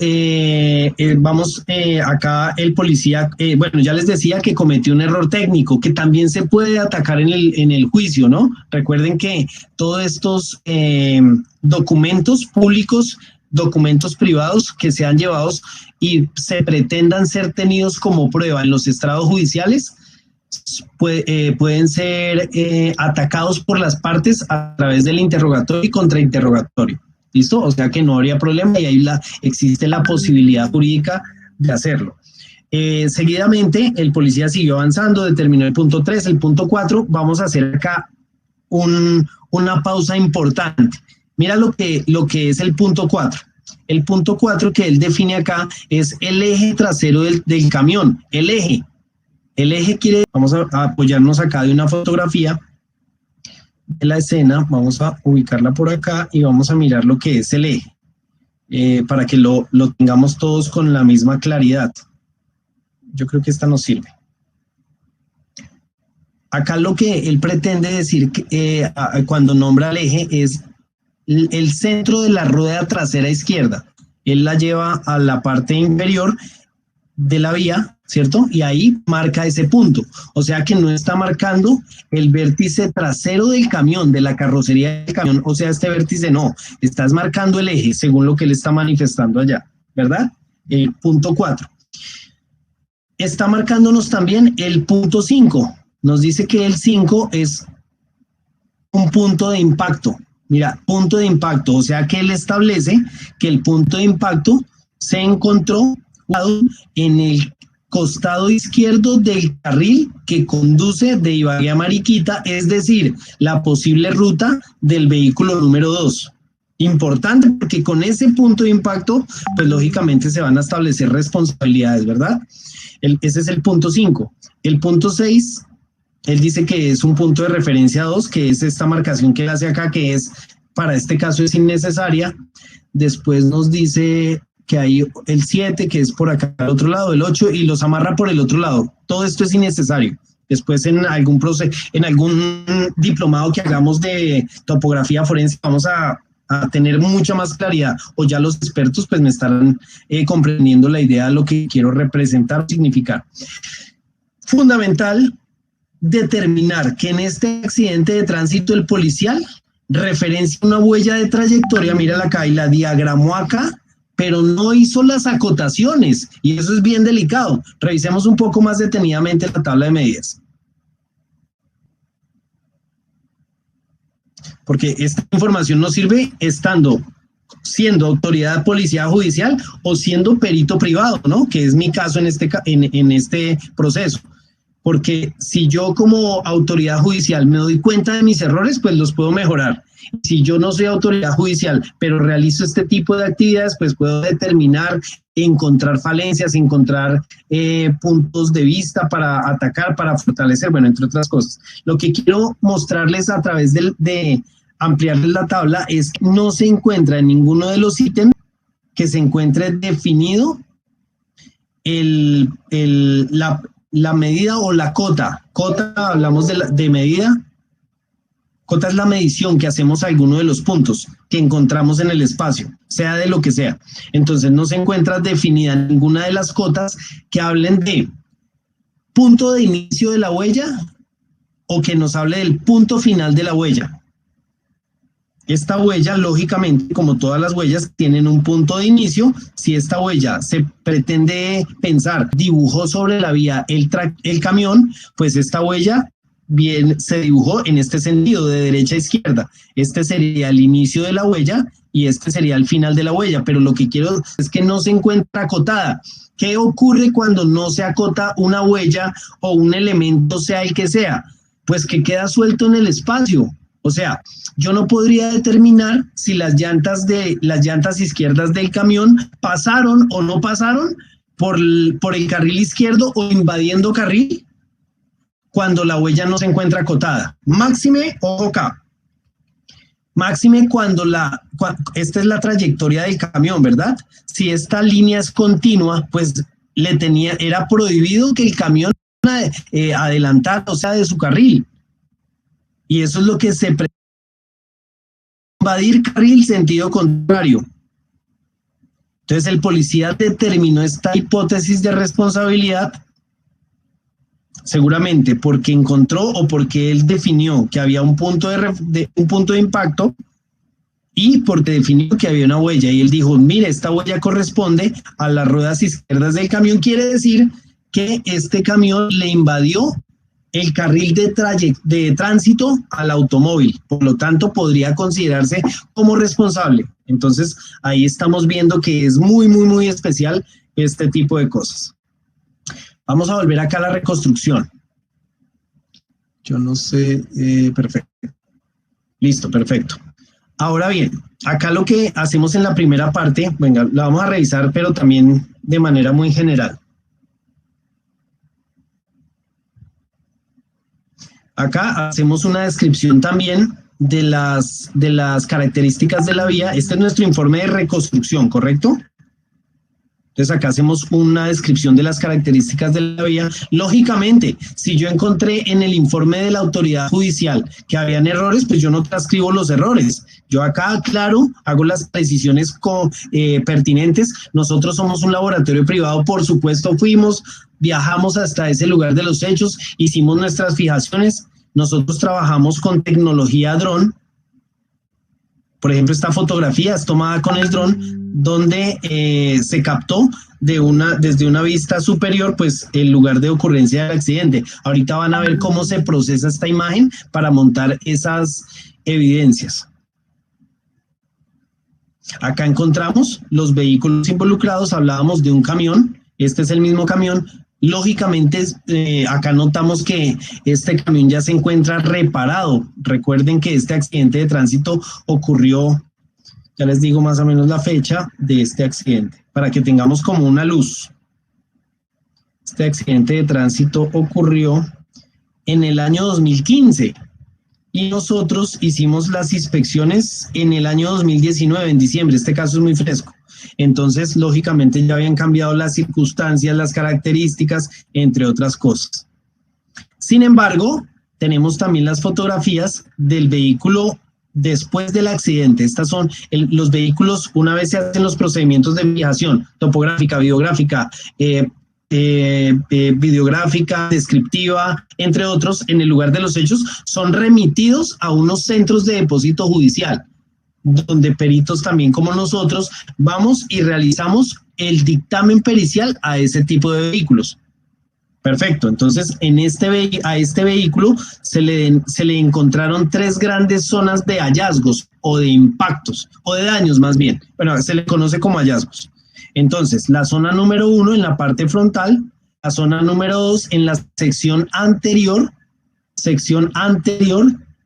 vamos acá el policía, bueno, ya les decía que cometió un error técnico que también se puede atacar en el juicio, ¿no? Recuerden que todos estos documentos públicos, documentos privados que sean llevados y se pretendan ser tenidos como prueba en los estrados judiciales, pueden ser atacados por las partes a través del interrogatorio y contrainterrogatorio. ¿Listo? O sea que no habría problema y ahí existe la posibilidad jurídica de hacerlo. Seguidamente, el policía siguió avanzando, determinó el punto 3, el punto 4. Vamos a hacer acá una pausa importante. Mira lo que es el punto 4. El punto 4 que él define acá es el eje trasero del camión. El eje quiere, vamos a apoyarnos acá de una fotografía de la escena, vamos a ubicarla por acá y vamos a mirar lo que es el eje, para que lo tengamos todos con la misma claridad. Yo creo que esta nos sirve. Acá lo que él pretende decir cuando nombra el eje es el centro de la rueda trasera izquierda. Él la lleva a la parte inferior de la vía, ¿cierto? Y ahí marca ese punto. O sea que no está marcando el vértice trasero del camión, de la carrocería del camión. O sea, este vértice no. Estás marcando el eje, según lo que él está manifestando allá, ¿verdad? El punto 4. Está marcándonos también el punto 5. Nos dice que el 5 es un punto de impacto. Mira, punto de impacto. O sea que él establece que el punto de impacto se encontró en el costado izquierdo del carril que conduce de Ibagué a Mariquita, es decir, la posible ruta del vehículo número 2. Importante porque con ese punto de impacto, pues lógicamente se van a establecer responsabilidades, ¿verdad? Ese es el punto 5. El punto 6, él dice que es un punto de referencia 2, que es esta marcación que él hace acá, que es, para este caso es innecesaria. Después nos dice que hay el 7, que es por acá al otro lado, el 8, y los amarra por el otro lado. Todo esto es innecesario. Después en algún diplomado que hagamos de topografía forense vamos a tener mucha más claridad, o ya los expertos pues me estarán comprendiendo la idea de lo que quiero representar o significar. Fundamental determinar que en este accidente de tránsito el policial referencia una huella de trayectoria, mírala acá, y la diagramó acá, pero no hizo las acotaciones, y eso es bien delicado. Revisemos un poco más detenidamente la tabla de medidas. Porque esta información nos sirve siendo autoridad policial judicial o siendo perito privado, ¿no? Que es mi caso en este proceso. Porque si yo como autoridad judicial me doy cuenta de mis errores, pues los puedo mejorar. Si yo no soy autoridad judicial, pero realizo este tipo de actividades, pues puedo determinar, encontrar falencias, encontrar puntos de vista para atacar, para fortalecer, bueno, entre otras cosas. Lo que quiero mostrarles a través de ampliarles la tabla es que no se encuentra en ninguno de los ítems que se encuentre definido la medida o la cota. Cota, hablamos de medida. Cota es la medición que hacemos a alguno de los puntos que encontramos en el espacio, sea de lo que sea. Entonces no se encuentra definida ninguna de las cotas que hablen de punto de inicio de la huella o que nos hable del punto final de la huella. Esta huella, lógicamente, como todas las huellas, tienen un punto de inicio. Si esta huella se pretende pensar, dibujó sobre la vía el camión, pues esta huella bien se dibujó en este sentido, de derecha a izquierda. Este sería el inicio de la huella y este sería el final de la huella, pero lo que quiero es que no se encuentra acotada. ¿Qué ocurre cuando no se acota una huella o un elemento, sea el que sea? Pues que queda suelto en el espacio. O sea, yo no podría determinar si las llantas izquierdas del camión pasaron o no pasaron por el carril izquierdo o invadiendo carril cuando la huella no se encuentra acotada. Máxime, ojo acá. Máxime cuando esta es la trayectoria del camión, ¿verdad? Si esta línea es continua, pues era prohibido que el camión adelantara, o sea, de su carril. Y eso es lo que se pretende, invadir carril sentido contrario. Entonces el policía determinó esta hipótesis de responsabilidad seguramente porque encontró o porque él definió que había un punto de impacto y porque definió que había una huella y él dijo, mire, esta huella corresponde a las ruedas izquierdas del camión, quiere decir que este camión le invadió el carril de tránsito al automóvil, por lo tanto podría considerarse como responsable. Entonces ahí estamos viendo que es muy, muy, muy especial este tipo de cosas. Vamos a volver acá a la reconstrucción. Yo no sé, perfecto. Listo, perfecto. Ahora bien, acá lo que hacemos en la primera parte, venga, la vamos a revisar, pero también de manera muy general. Acá hacemos una descripción también de las características de la vía. Este es nuestro informe de reconstrucción, ¿correcto? Entonces acá hacemos una descripción de las características de la vía. Lógicamente, si yo encontré en el informe de la autoridad judicial que habían errores, pues yo no transcribo los errores. Yo acá, claro, hago las precisiones pertinentes. Nosotros somos un laboratorio privado, por supuesto viajamos hasta ese lugar de los hechos, hicimos nuestras fijaciones. Nosotros trabajamos con tecnología dron. Por ejemplo, esta fotografía es tomada con el dron, donde se captó desde una vista superior, pues el lugar de ocurrencia del accidente. Ahorita van a ver cómo se procesa esta imagen para montar esas evidencias. Acá encontramos los vehículos involucrados, hablábamos de un camión, este es el mismo camión. Lógicamente, acá notamos que este camión ya se encuentra reparado. Recuerden que este accidente de tránsito ocurrió, ya les digo más o menos la fecha de este accidente, para que tengamos como una luz. Este accidente de tránsito ocurrió en el año 2015 y nosotros hicimos las inspecciones en el año 2019, en diciembre. Este caso es muy fresco. Entonces, lógicamente, ya habían cambiado las circunstancias, las características, entre otras cosas. Sin embargo, tenemos también las fotografías del vehículo después del accidente. Estas son los vehículos, una vez se hacen los procedimientos de fijación, topográfica, videográfica, videográfica, descriptiva, entre otros, en el lugar de los hechos, son remitidos a unos centros de depósito judicial, donde peritos también como nosotros vamos y realizamos el dictamen pericial a ese tipo de vehículos. Perfecto, entonces a este vehículo se le encontraron 3 grandes zonas de hallazgos o de impactos, o de daños más bien. Bueno, se le conoce como hallazgos. Entonces, la zona número 1 en la parte frontal, la zona número 2 en la sección anterior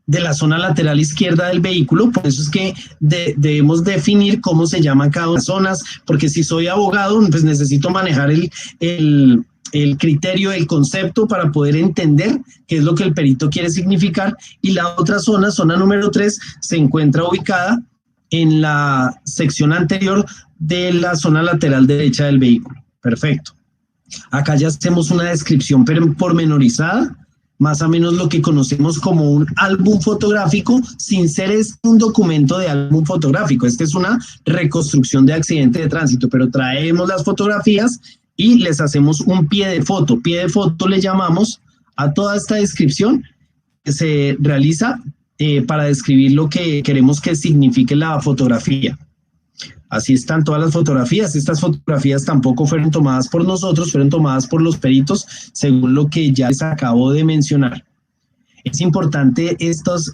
de la zona lateral izquierda del vehículo. Por eso es que debemos definir cómo se llaman cada una de las zonas, porque si soy abogado, pues necesito manejar el criterio, el concepto para poder entender qué es lo que el perito quiere significar. Y la otra zona número 3, se encuentra ubicada en la sección anterior de la zona lateral derecha del vehículo. Perfecto. Acá ya hacemos una descripción pormenorizada más o menos lo que conocemos como un álbum fotográfico, sin ser un documento de álbum fotográfico. Esta es una reconstrucción de accidente de tránsito, pero traemos las fotografías y les hacemos un pie de foto. Pie de foto le llamamos a toda esta descripción que se realiza para describir lo que queremos que signifique la fotografía. Así están todas las fotografías. Estas fotografías tampoco fueron tomadas por nosotros, fueron tomadas por los peritos, según lo que ya les acabo de mencionar. Es importante estas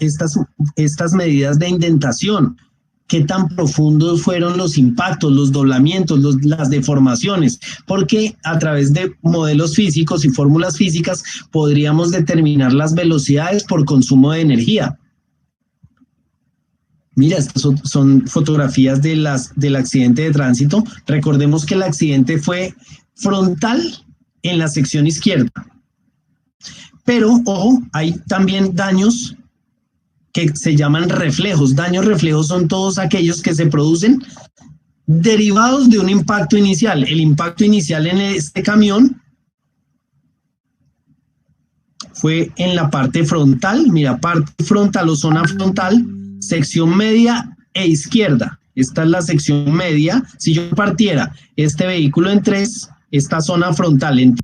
medidas de indentación. ¿Qué tan profundos fueron los impactos, los doblamientos, las deformaciones? Porque a través de modelos físicos y fórmulas físicas podríamos determinar las velocidades por consumo de energía. Mira, estas son fotografías del accidente de tránsito. Recordemos que el accidente fue frontal en la sección izquierda. Pero, ojo, hay también daños que se llaman reflejos. Daños reflejos son todos aquellos que se producen derivados de un impacto inicial. El impacto inicial en este camión fue en la parte frontal. Mira, parte frontal o zona frontal, sección media e izquierda. Esta es la sección media. Si yo partiera este vehículo en tres, esta zona frontal en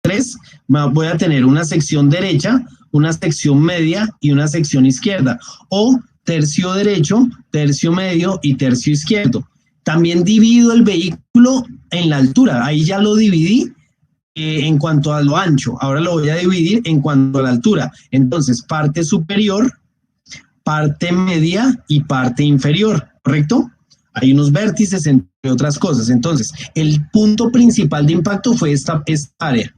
tres, voy a tener una sección derecha, una sección media y una sección izquierda. O tercio derecho, tercio medio y tercio izquierdo. También divido el vehículo en la altura. Ahí ya lo dividí en cuanto a lo ancho. Ahora lo voy a dividir en cuanto a la altura. Entonces, parte superior, parte media y parte inferior, ¿correcto? Hay unos vértices, entre otras cosas. Entonces, el punto principal de impacto fue esta área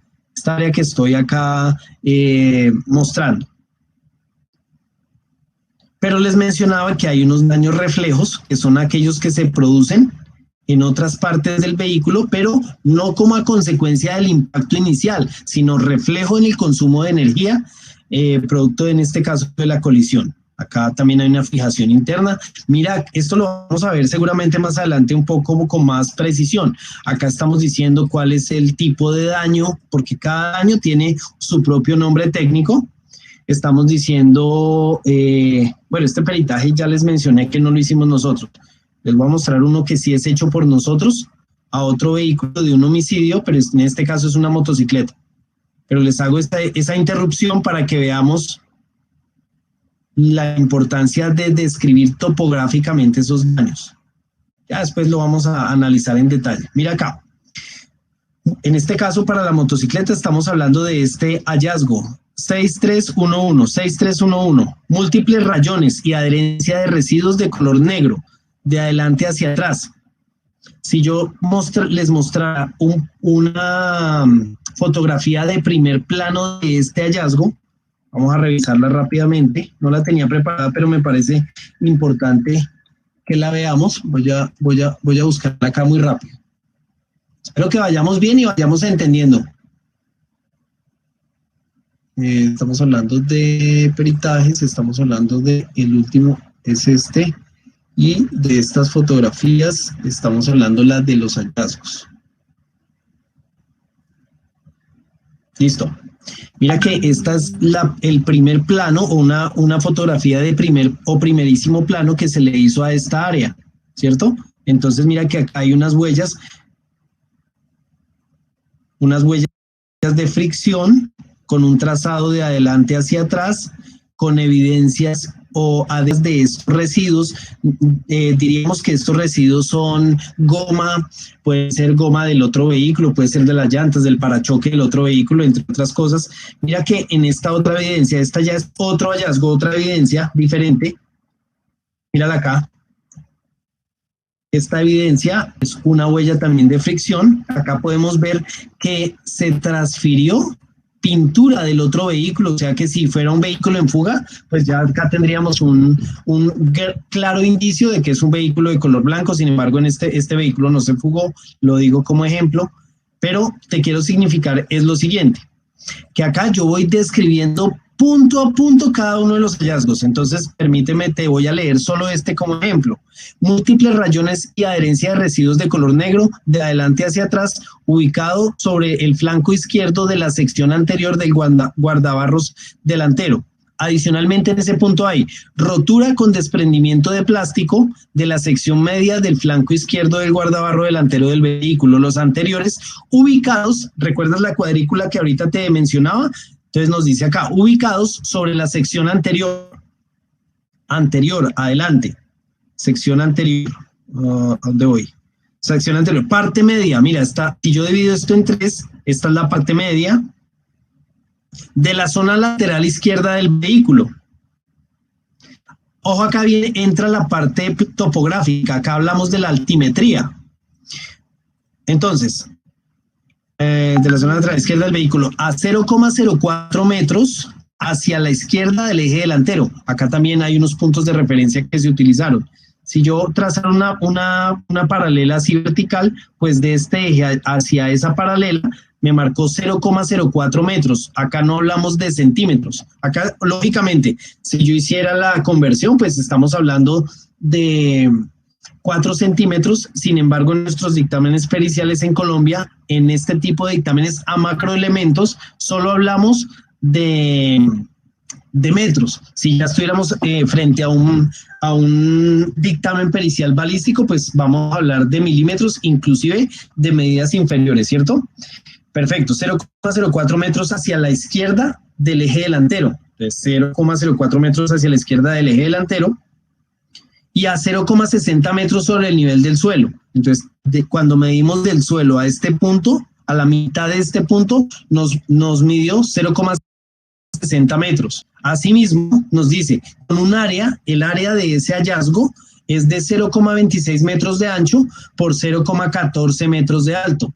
que estoy acá mostrando. Pero les mencionaba que hay unos daños reflejos, que son aquellos que se producen en otras partes del vehículo, pero no como a consecuencia del impacto inicial, sino reflejo en el consumo de energía, producto en este caso de la colisión. Acá también hay una fijación interna. Mira, esto lo vamos a ver seguramente más adelante un poco con más precisión. Acá estamos diciendo cuál es el tipo de daño, porque cada daño tiene su propio nombre técnico. Estamos diciendo, bueno, este peritaje ya les mencioné que no lo hicimos nosotros. Les voy a mostrar uno que sí es hecho por nosotros a otro vehículo de un homicidio, pero en este caso es una motocicleta. Pero les hago esa interrupción para que veamos la importancia de describir topográficamente esos daños. Ya después lo vamos a analizar en detalle. Mira acá. En este caso, para la motocicleta, estamos hablando de este hallazgo. 6311, múltiples rayones y adherencia de residuos de color negro, de adelante hacia atrás. Si yo les mostrara una fotografía de primer plano de este hallazgo, vamos a revisarla rápidamente. No la tenía preparada, pero me parece importante que la veamos. Voy a buscarla acá muy rápido. Espero que vayamos bien y vayamos entendiendo. Estamos hablando de peritajes, estamos hablando de el último, es este, y de estas fotografías estamos hablando de los hallazgos. Listo. Mira que esta es el primer plano o una fotografía de primerísimo plano que se le hizo a esta área, ¿cierto? Entonces mira que acá hay unas huellas de fricción con un trazado de adelante hacia atrás, con evidencias o adherencias de estos residuos. Diríamos que estos residuos son goma, puede ser goma del otro vehículo, puede ser de las llantas, del parachoque del otro vehículo, entre otras cosas. Mira que en esta otra evidencia, esta ya es otro hallazgo, otra evidencia diferente. Mírala acá. Esta evidencia es una huella también de fricción. Acá podemos ver que se transfirió pintura del otro vehículo, o sea que si fuera un vehículo en fuga, pues ya acá tendríamos un claro indicio de que es un vehículo de color blanco. Sin embargo, en este vehículo no se fugó, lo digo como ejemplo, pero te quiero significar es lo siguiente, que acá yo voy describiendo punto a punto cada uno de los hallazgos. Entonces, permíteme, te voy a leer solo este como ejemplo. Múltiples rayones y adherencia de residuos de color negro de adelante hacia atrás, ubicado sobre el flanco izquierdo de la sección anterior del guardabarros delantero. Adicionalmente, en ese punto hay rotura con desprendimiento de plástico de la sección media del flanco izquierdo del guardabarro delantero del vehículo. Los anteriores ubicados, ¿recuerdas la cuadrícula que ahorita te mencionaba? Entonces nos dice acá, ubicados sobre la sección anterior, adelante, sección anterior, ¿a dónde voy? Sección anterior, parte media, mira, si yo divido esto en 3, esta es la parte media de la zona lateral izquierda del vehículo. Ojo, acá entra la parte topográfica, acá hablamos de la altimetría. Entonces, de la zona lateral izquierda del vehículo a 0,04 metros hacia la izquierda del eje delantero. Acá también hay unos puntos de referencia que se utilizaron. Si yo trazara una paralela así vertical, pues de este eje hacia esa paralela me marcó 0,04 metros. Acá no hablamos de centímetros. Acá, lógicamente, si yo hiciera la conversión, pues estamos hablando de 4 centímetros. Sin embargo, en nuestros dictámenes periciales en Colombia, en este tipo de dictámenes a macroelementos, solo hablamos de metros. Si ya estuviéramos frente a un dictamen pericial balístico, pues vamos a hablar de milímetros, inclusive de medidas inferiores, ¿cierto? Perfecto, 0,04 metros hacia la izquierda del eje delantero. Entonces, 0,04 metros hacia la izquierda del eje delantero y a 0,60 metros sobre el nivel del suelo. Entonces, cuando medimos del suelo a este punto, a la mitad de este punto, nos midió 0,60 metros. Asimismo, nos dice, con un área, el área de ese hallazgo es de 0,26 metros de ancho por 0,14 metros de alto.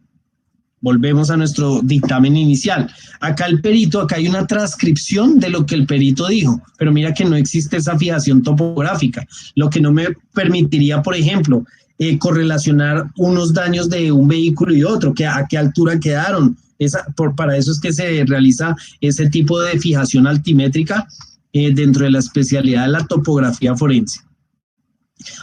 Volvemos a nuestro dictamen inicial. Acá hay una transcripción de lo que el perito dijo, pero mira que no existe esa fijación topográfica, lo que no me permitiría, por ejemplo, correlacionar unos daños de un vehículo y otro, a qué altura quedaron. Para eso es que se realiza ese tipo de fijación altimétrica dentro de la especialidad de la topografía forense.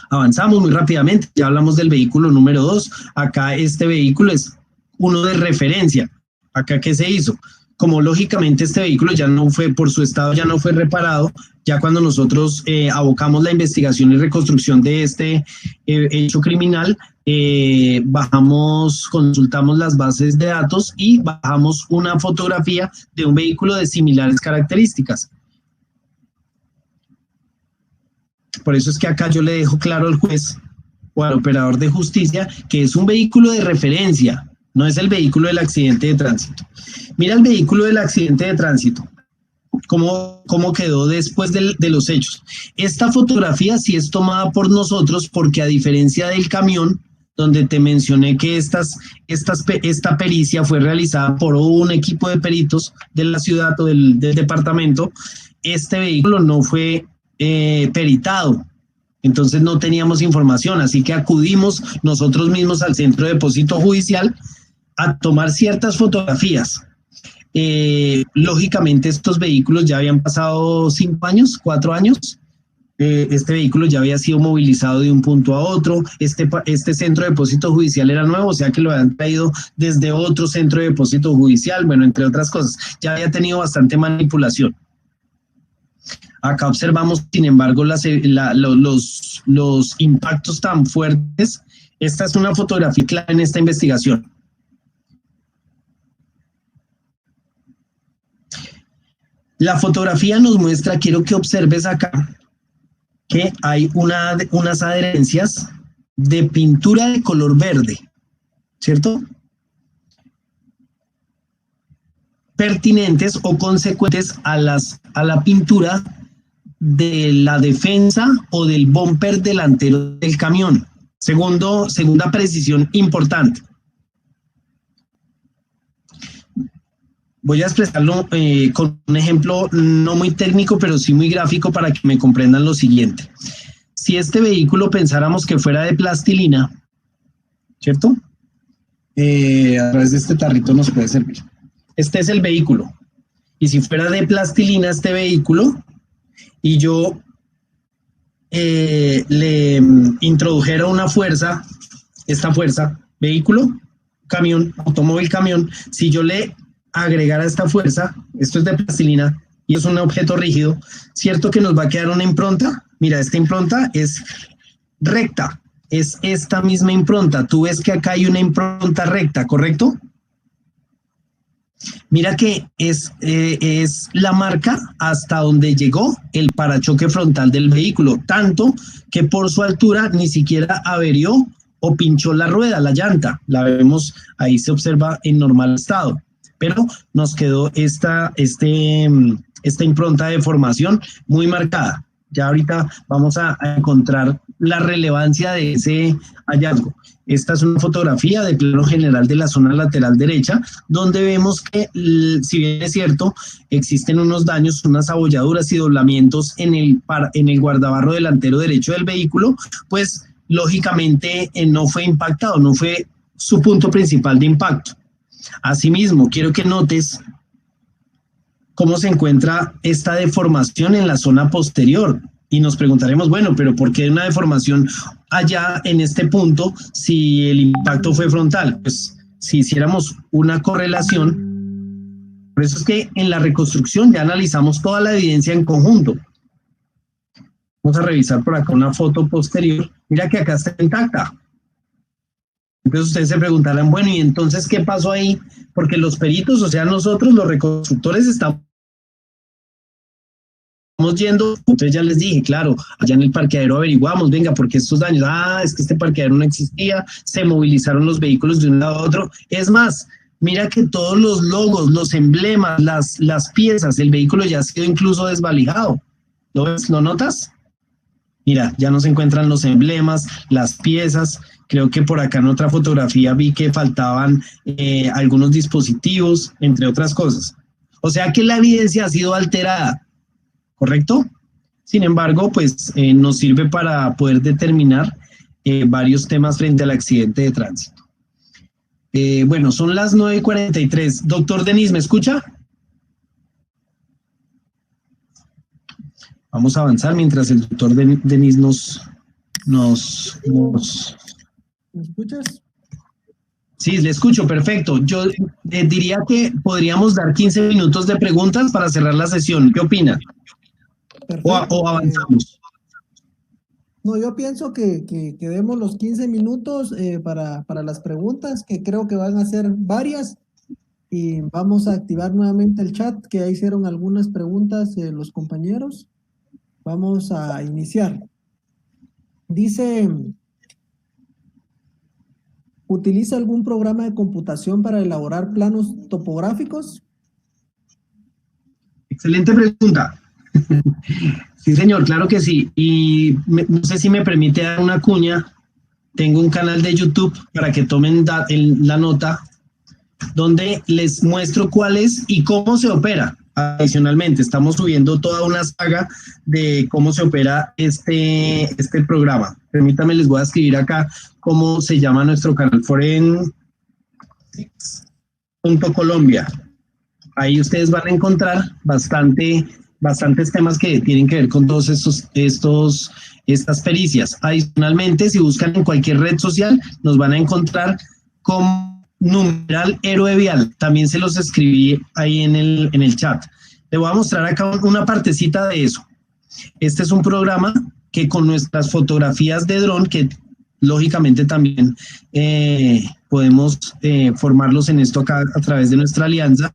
Avanzamos muy rápidamente, ya hablamos del vehículo número 2. Acá este vehículo es uno de referencia. Acá, ¿qué se hizo? Como lógicamente este vehículo ya no fue, por su estado ya no fue reparado, ya cuando nosotros abocamos la investigación y reconstrucción de este hecho criminal, consultamos las bases de datos y bajamos una fotografía de un vehículo de similares características. Por eso es que acá yo le dejo claro al juez o al operador de justicia que es un vehículo de referencia, no es el vehículo del accidente de tránsito. Mira el vehículo del accidente de tránsito, cómo quedó después de los hechos. Esta fotografía sí es tomada por nosotros porque, a diferencia del camión, donde te mencioné que esta pericia fue realizada por un equipo de peritos de la ciudad o del departamento, este vehículo no fue peritado. Entonces no teníamos información, así que acudimos nosotros mismos al centro de depósito judicial a tomar ciertas fotografías. Lógicamente estos vehículos ya habían pasado 5 años, 4 años. Este vehículo ya había sido movilizado de un punto a otro. Este centro de depósito judicial era nuevo, o sea que lo habían traído desde otro centro de depósito judicial, bueno, entre otras cosas. Ya había tenido bastante manipulación. Acá observamos, sin embargo, los impactos tan fuertes. Esta es una fotografía clave en esta investigación. La fotografía nos muestra, quiero que observes acá, que hay unas adherencias de pintura de color verde, ¿cierto? Pertinentes o consecuentes a la pintura de la defensa o del bumper delantero del camión. Segunda precisión importante. Voy a expresarlo con un ejemplo no muy técnico, pero sí muy gráfico para que me comprendan lo siguiente. Si este vehículo pensáramos que fuera de plastilina, ¿cierto? A través de este tarrito nos puede servir. Este es el vehículo. y si fuera de plastilina este vehículo, y yo le introdujera una fuerza, esta fuerza, vehículo, camión, automóvil, camión, si yo le agregara esta fuerza, esto es de plastilina y es un objeto rígido, ¿cierto que nos va a quedar una impronta? Mira, esta impronta es recta, es esta misma impronta. Tú ves que acá hay una impronta recta, ¿correcto? Mira que es la marca hasta donde llegó el parachoque frontal del vehículo, tanto que por su altura ni siquiera averió o pinchó la rueda, la llanta. La vemos, ahí se observa en normal estado, pero nos quedó esta impronta de formación muy marcada. Ya ahorita vamos a encontrar la relevancia de ese hallazgo. Esta es una fotografía de plano general de la zona lateral derecha, donde vemos que, si bien es cierto, existen unos daños, unas abolladuras y doblamientos en el guardabarro delantero derecho del vehículo, pues lógicamente no fue impactado, no fue su punto principal de impacto. Asimismo, quiero que notes cómo se encuentra esta deformación en la zona posterior. Y nos preguntaremos, bueno, pero ¿por qué una deformación allá en este punto si el impacto fue frontal? Pues si hiciéramos una correlación, por eso es que en la reconstrucción ya analizamos toda la evidencia en conjunto. Vamos a revisar por acá una foto posterior. Mira que acá está intacta. Entonces ustedes se preguntarán, bueno, ¿y entonces qué pasó ahí? Porque los peritos, o sea, nosotros los reconstructores estamos yendo, entonces ya les dije, claro, allá en el parqueadero averiguamos, venga, porque estos daños, es que este parqueadero no existía, se movilizaron los vehículos de un lado a otro. Es más, mira que todos los logos, los emblemas, las piezas, el vehículo ya ha sido incluso desvalijado. ¿Lo ves? ¿Lo notas? Mira, ya no se encuentran los emblemas, las piezas. Creo que por acá en otra fotografía vi que faltaban algunos dispositivos, entre otras cosas. O sea que la evidencia ha sido alterada, ¿correcto? Sin embargo, pues nos sirve para poder determinar varios temas frente al accidente de tránsito. Bueno, son las 9:43. Doctor Denis, ¿me escucha? Vamos a avanzar mientras el doctor Denis nos... ¿Me escuchas? Sí, le escucho, perfecto. Yo diría que podríamos dar 15 minutos de preguntas para cerrar la sesión. ¿Qué opina? O avanzamos. No, yo pienso que demos los 15 minutos para las preguntas, que creo que van a ser varias, y vamos a activar nuevamente el chat, que ya hicieron algunas preguntas los compañeros. Vamos a iniciar. Dice, ¿utiliza algún programa de computación para elaborar planos topográficos? Excelente pregunta. Sí, señor, claro que sí. Y no sé si me permite dar una cuña. Tengo un canal de YouTube para que tomen la nota, donde les muestro cuál es y cómo se opera. Adicionalmente, estamos subiendo toda una saga de cómo se opera este programa. Permítanme, les voy a escribir acá cómo se llama nuestro canal, Forensics.Colombia. Ahí ustedes van a encontrar bastantes temas que tienen que ver con todos estas pericias. Adicionalmente, si buscan en cualquier red social, nos van a encontrar como numeral héroe vial. También se los escribí ahí en el chat. Le voy a mostrar acá una partecita de eso. Este es un programa que con nuestras fotografías de dron, que lógicamente también podemos formarlos en esto acá a través de nuestra alianza,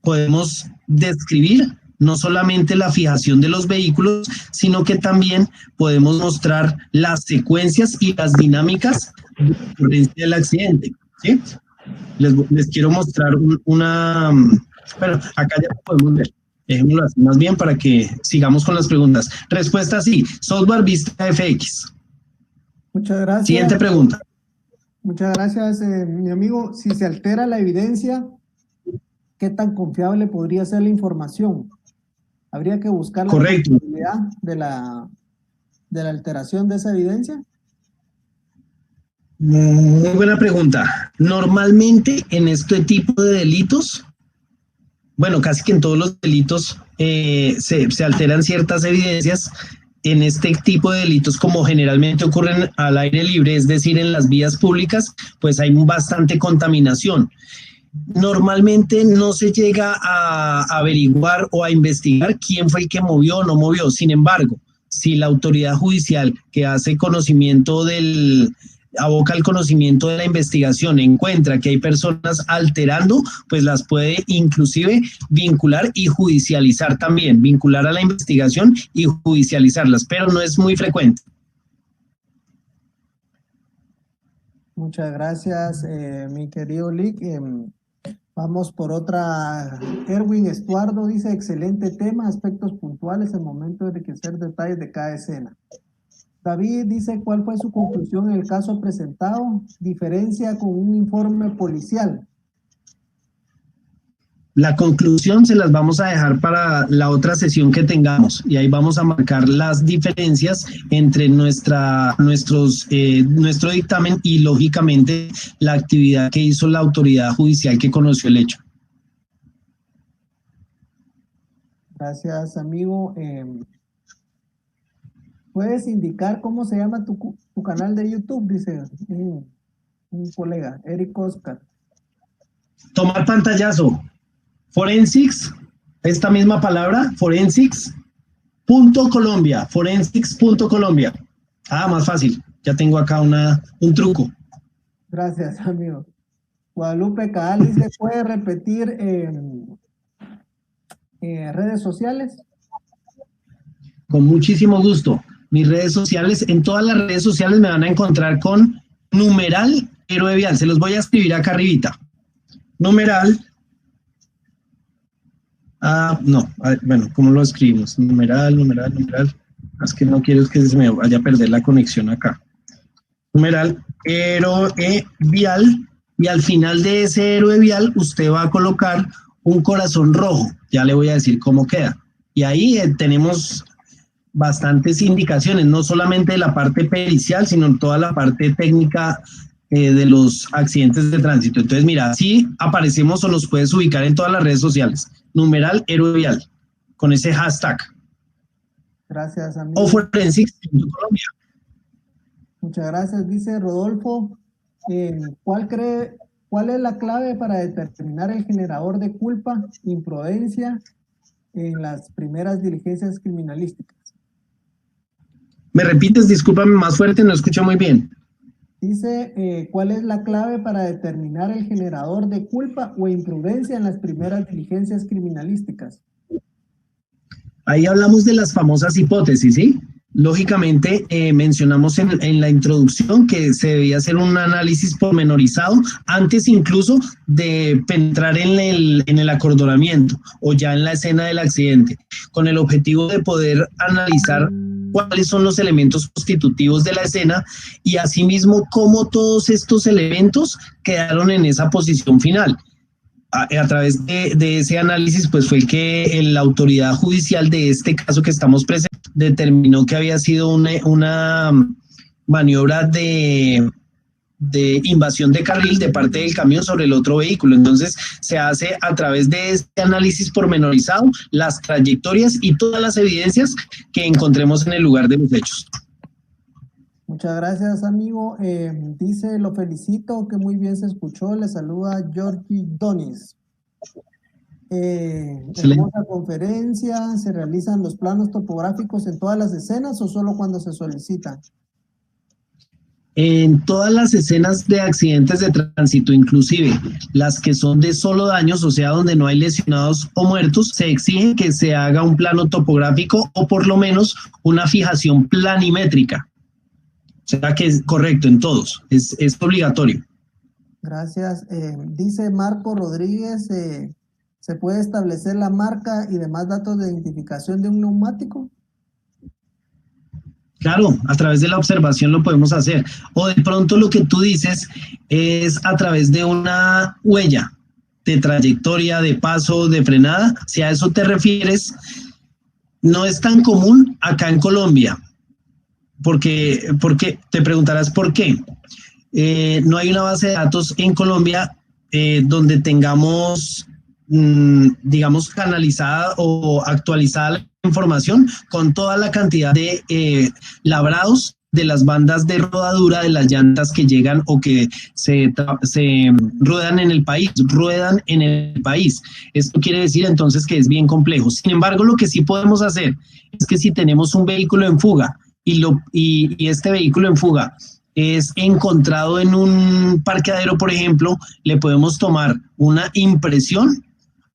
podemos describir no solamente la fijación de los vehículos, sino que también podemos mostrar las secuencias y las dinámicas del accidente, ¿sí? Les quiero mostrar bueno, acá ya podemos ver. Dejémoslo así más bien para que sigamos con las preguntas. Respuesta sí, software Vista FX. Muchas gracias. Siguiente pregunta. Muchas gracias, mi amigo. Si se altera la evidencia, ¿qué tan confiable podría ser la información? ¿Habría que buscar la posibilidad de la alteración de esa evidencia? Muy buena pregunta. Normalmente en este tipo de delitos bueno, casi que en todos los delitos se alteran ciertas evidencias. En este tipo de delitos, como generalmente ocurren al aire libre, es decir, en las vías públicas, pues hay bastante contaminación. Normalmente no se llega a averiguar o a investigar quién fue el que movió o no movió. Sin embargo, si la autoridad judicial que hace conocimiento aboca el conocimiento de la investigación, encuentra que hay personas alterando, pues las puede inclusive vincular y judicializar también, vincular a la investigación y judicializarlas, pero no es muy frecuente. Muchas gracias, mi querido Lick. Vamos por otra. Erwin Estuardo dice, excelente tema, aspectos puntuales, el momento de enriquecer detalles de cada escena. David dice, ¿cuál fue su conclusión en el caso presentado? Diferencia con un informe policial. La conclusión se las vamos a dejar para la otra sesión que tengamos y ahí vamos a marcar las diferencias entre nuestro dictamen y lógicamente la actividad que hizo la autoridad judicial que conoció el hecho. Gracias, amigo. ¿Puedes indicar cómo se llama tu canal de YouTube? Dice un colega, Eric Oscar. Tomar pantallazo. Forensics, esta misma palabra, forensics.colombia, forensics.colombia. Ah, más fácil, ya tengo acá un truco. Gracias, amigo. Guadalupe Caal dice, ¿puede repetir redes sociales? Con muchísimo gusto. Mis redes sociales, en todas las redes sociales me van a encontrar con numeral Héroe Vial. Se los voy a escribir acá arribita. Numeral. Bueno, ¿cómo lo escribimos? Numeral. Es que no quiero que se me vaya a perder la conexión acá. Numeral Héroe Vial. Y al final de ese Héroe Vial, usted va a colocar un corazón rojo. Ya le voy a decir cómo queda. Y ahí tenemos bastantes indicaciones, no solamente de la parte pericial, sino toda la parte técnica de los accidentes de tránsito. Entonces, mira, así aparecemos o nos puedes ubicar en todas las redes sociales. Numeral Héroe Vial, con ese hashtag. Gracias, amigo. O Forensics.colombia. Muchas gracias. Dice Rodolfo, ¿cuál es la clave para determinar el generador de culpa, imprudencia en las primeras diligencias criminalísticas? ¿Me repites? Discúlpame más fuerte, no escucho muy bien. Dice, ¿cuál es la clave para determinar el generador de culpa o imprudencia en las primeras diligencias criminalísticas? Ahí hablamos de las famosas hipótesis, ¿sí? Lógicamente, mencionamos en la introducción que se debía hacer un análisis pormenorizado antes incluso de penetrar en el acordonamiento o ya en la escena del accidente, con el objetivo de poder analizar cuáles son los elementos constitutivos de la escena y asimismo cómo todos estos elementos quedaron en esa posición final. A través de ese análisis, pues fue que la autoridad judicial de este caso que estamos presentes determinó que había sido una maniobra de invasión de carril de parte del camión sobre el otro vehículo. Entonces se hace a través de este análisis pormenorizado las trayectorias y todas las evidencias que encontremos en el lugar de los hechos. Muchas gracias, amigo. Dice, lo felicito, que muy bien se escuchó. Le saluda Georgie Donis. Hermosa conferencia. ¿Se realizan los planos topográficos en todas las escenas o solo cuando se solicitan? En todas las escenas de accidentes de tránsito, inclusive las que son de solo daños, o sea, donde no hay lesionados o muertos, se exige que se haga un plano topográfico o por lo menos una fijación planimétrica. O sea que es correcto en todos, es obligatorio. Gracias. Dice Marco Rodríguez, ¿se puede establecer la marca y demás datos de identificación de un neumático? Claro, a través de la observación lo podemos hacer. O de pronto lo que tú dices es a través de una huella de trayectoria, de paso, de frenada. Si a eso te refieres, no es tan común acá en Colombia. Porque te preguntarás por qué. No hay una base de datos en Colombia donde tengamos digamos, canalizada o actualizada la información con toda la cantidad de labrados de las bandas de rodadura de las llantas que llegan o que se ruedan en el país. Esto quiere decir entonces que es bien complejo. Sin embargo, lo que sí podemos hacer es que si tenemos un vehículo en fuga y este vehículo en fuga es encontrado en un parqueadero, por ejemplo, le podemos tomar una impresión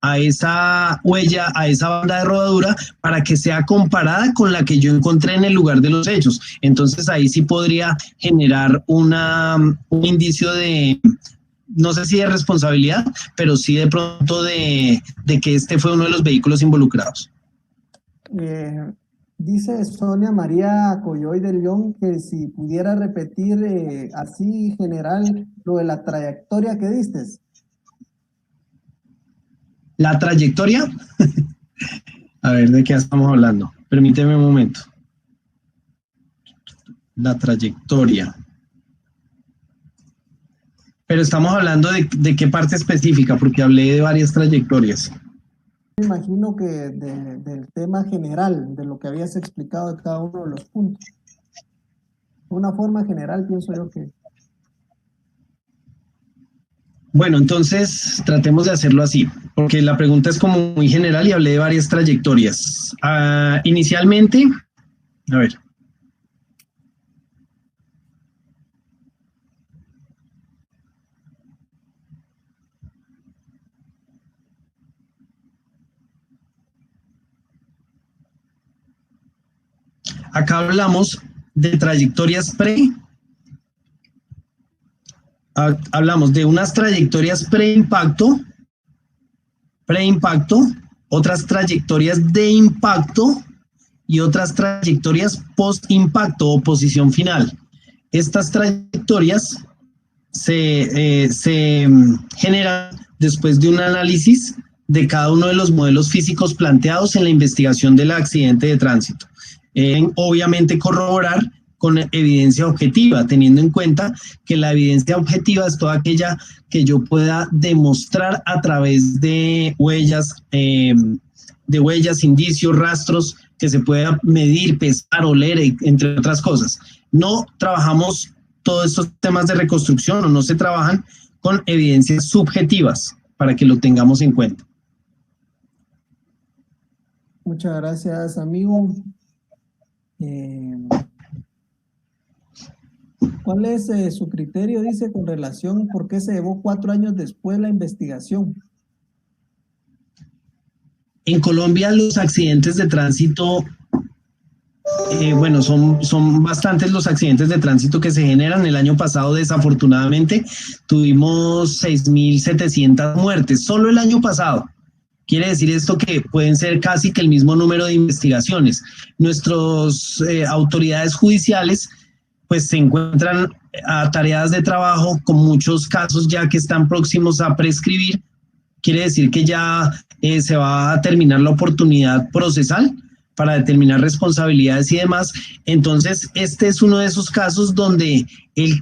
a esa huella, a esa banda de rodadura, para que sea comparada con la que yo encontré en el lugar de los hechos. Entonces ahí sí podría generar un indicio de, no sé si de responsabilidad, pero sí de pronto de que este fue uno de los vehículos involucrados. Dice Sonia María Coyoy de León que si pudiera repetir así general lo de la trayectoria que diste. La trayectoria, a ver, ¿de qué estamos hablando? Permíteme un momento. La trayectoria. Pero estamos hablando de qué parte específica, porque hablé de varias trayectorias. Me imagino que del tema general, de lo que habías explicado de cada uno de los puntos. Una forma general, pienso yo que... Bueno, entonces tratemos de hacerlo así, porque la pregunta es como muy general y hablé de varias trayectorias. Inicialmente, a ver. Acá hablamos de trayectorias hablamos de unas trayectorias pre-impacto, otras trayectorias de impacto y otras trayectorias post-impacto o posición final. Estas trayectorias se generan después de un análisis de cada uno de los modelos físicos planteados en la investigación del accidente de tránsito. Obviamente corroborar con evidencia objetiva, teniendo en cuenta que la evidencia objetiva es toda aquella que yo pueda demostrar a través de huellas, indicios, rastros, que se pueda medir, pesar, oler, entre otras cosas. No trabajamos todos estos temas de reconstrucción o no se trabajan con evidencias subjetivas, para que lo tengamos en cuenta. Muchas gracias, amigo. ¿Cuál es su criterio, dice, con relación por qué se llevó 4 años después la investigación? En Colombia los accidentes de tránsito, bueno, son bastantes los accidentes de tránsito que se generan. El año pasado, desafortunadamente, tuvimos 6.700 muertes, solo el año pasado. Quiere decir esto que pueden ser casi que el mismo número de investigaciones. Nuestras autoridades judiciales pues se encuentran atareadas de trabajo con muchos casos ya que están próximos a prescribir. Quiere decir que ya se va a terminar la oportunidad procesal para determinar responsabilidades y demás. Entonces, este es uno de esos casos donde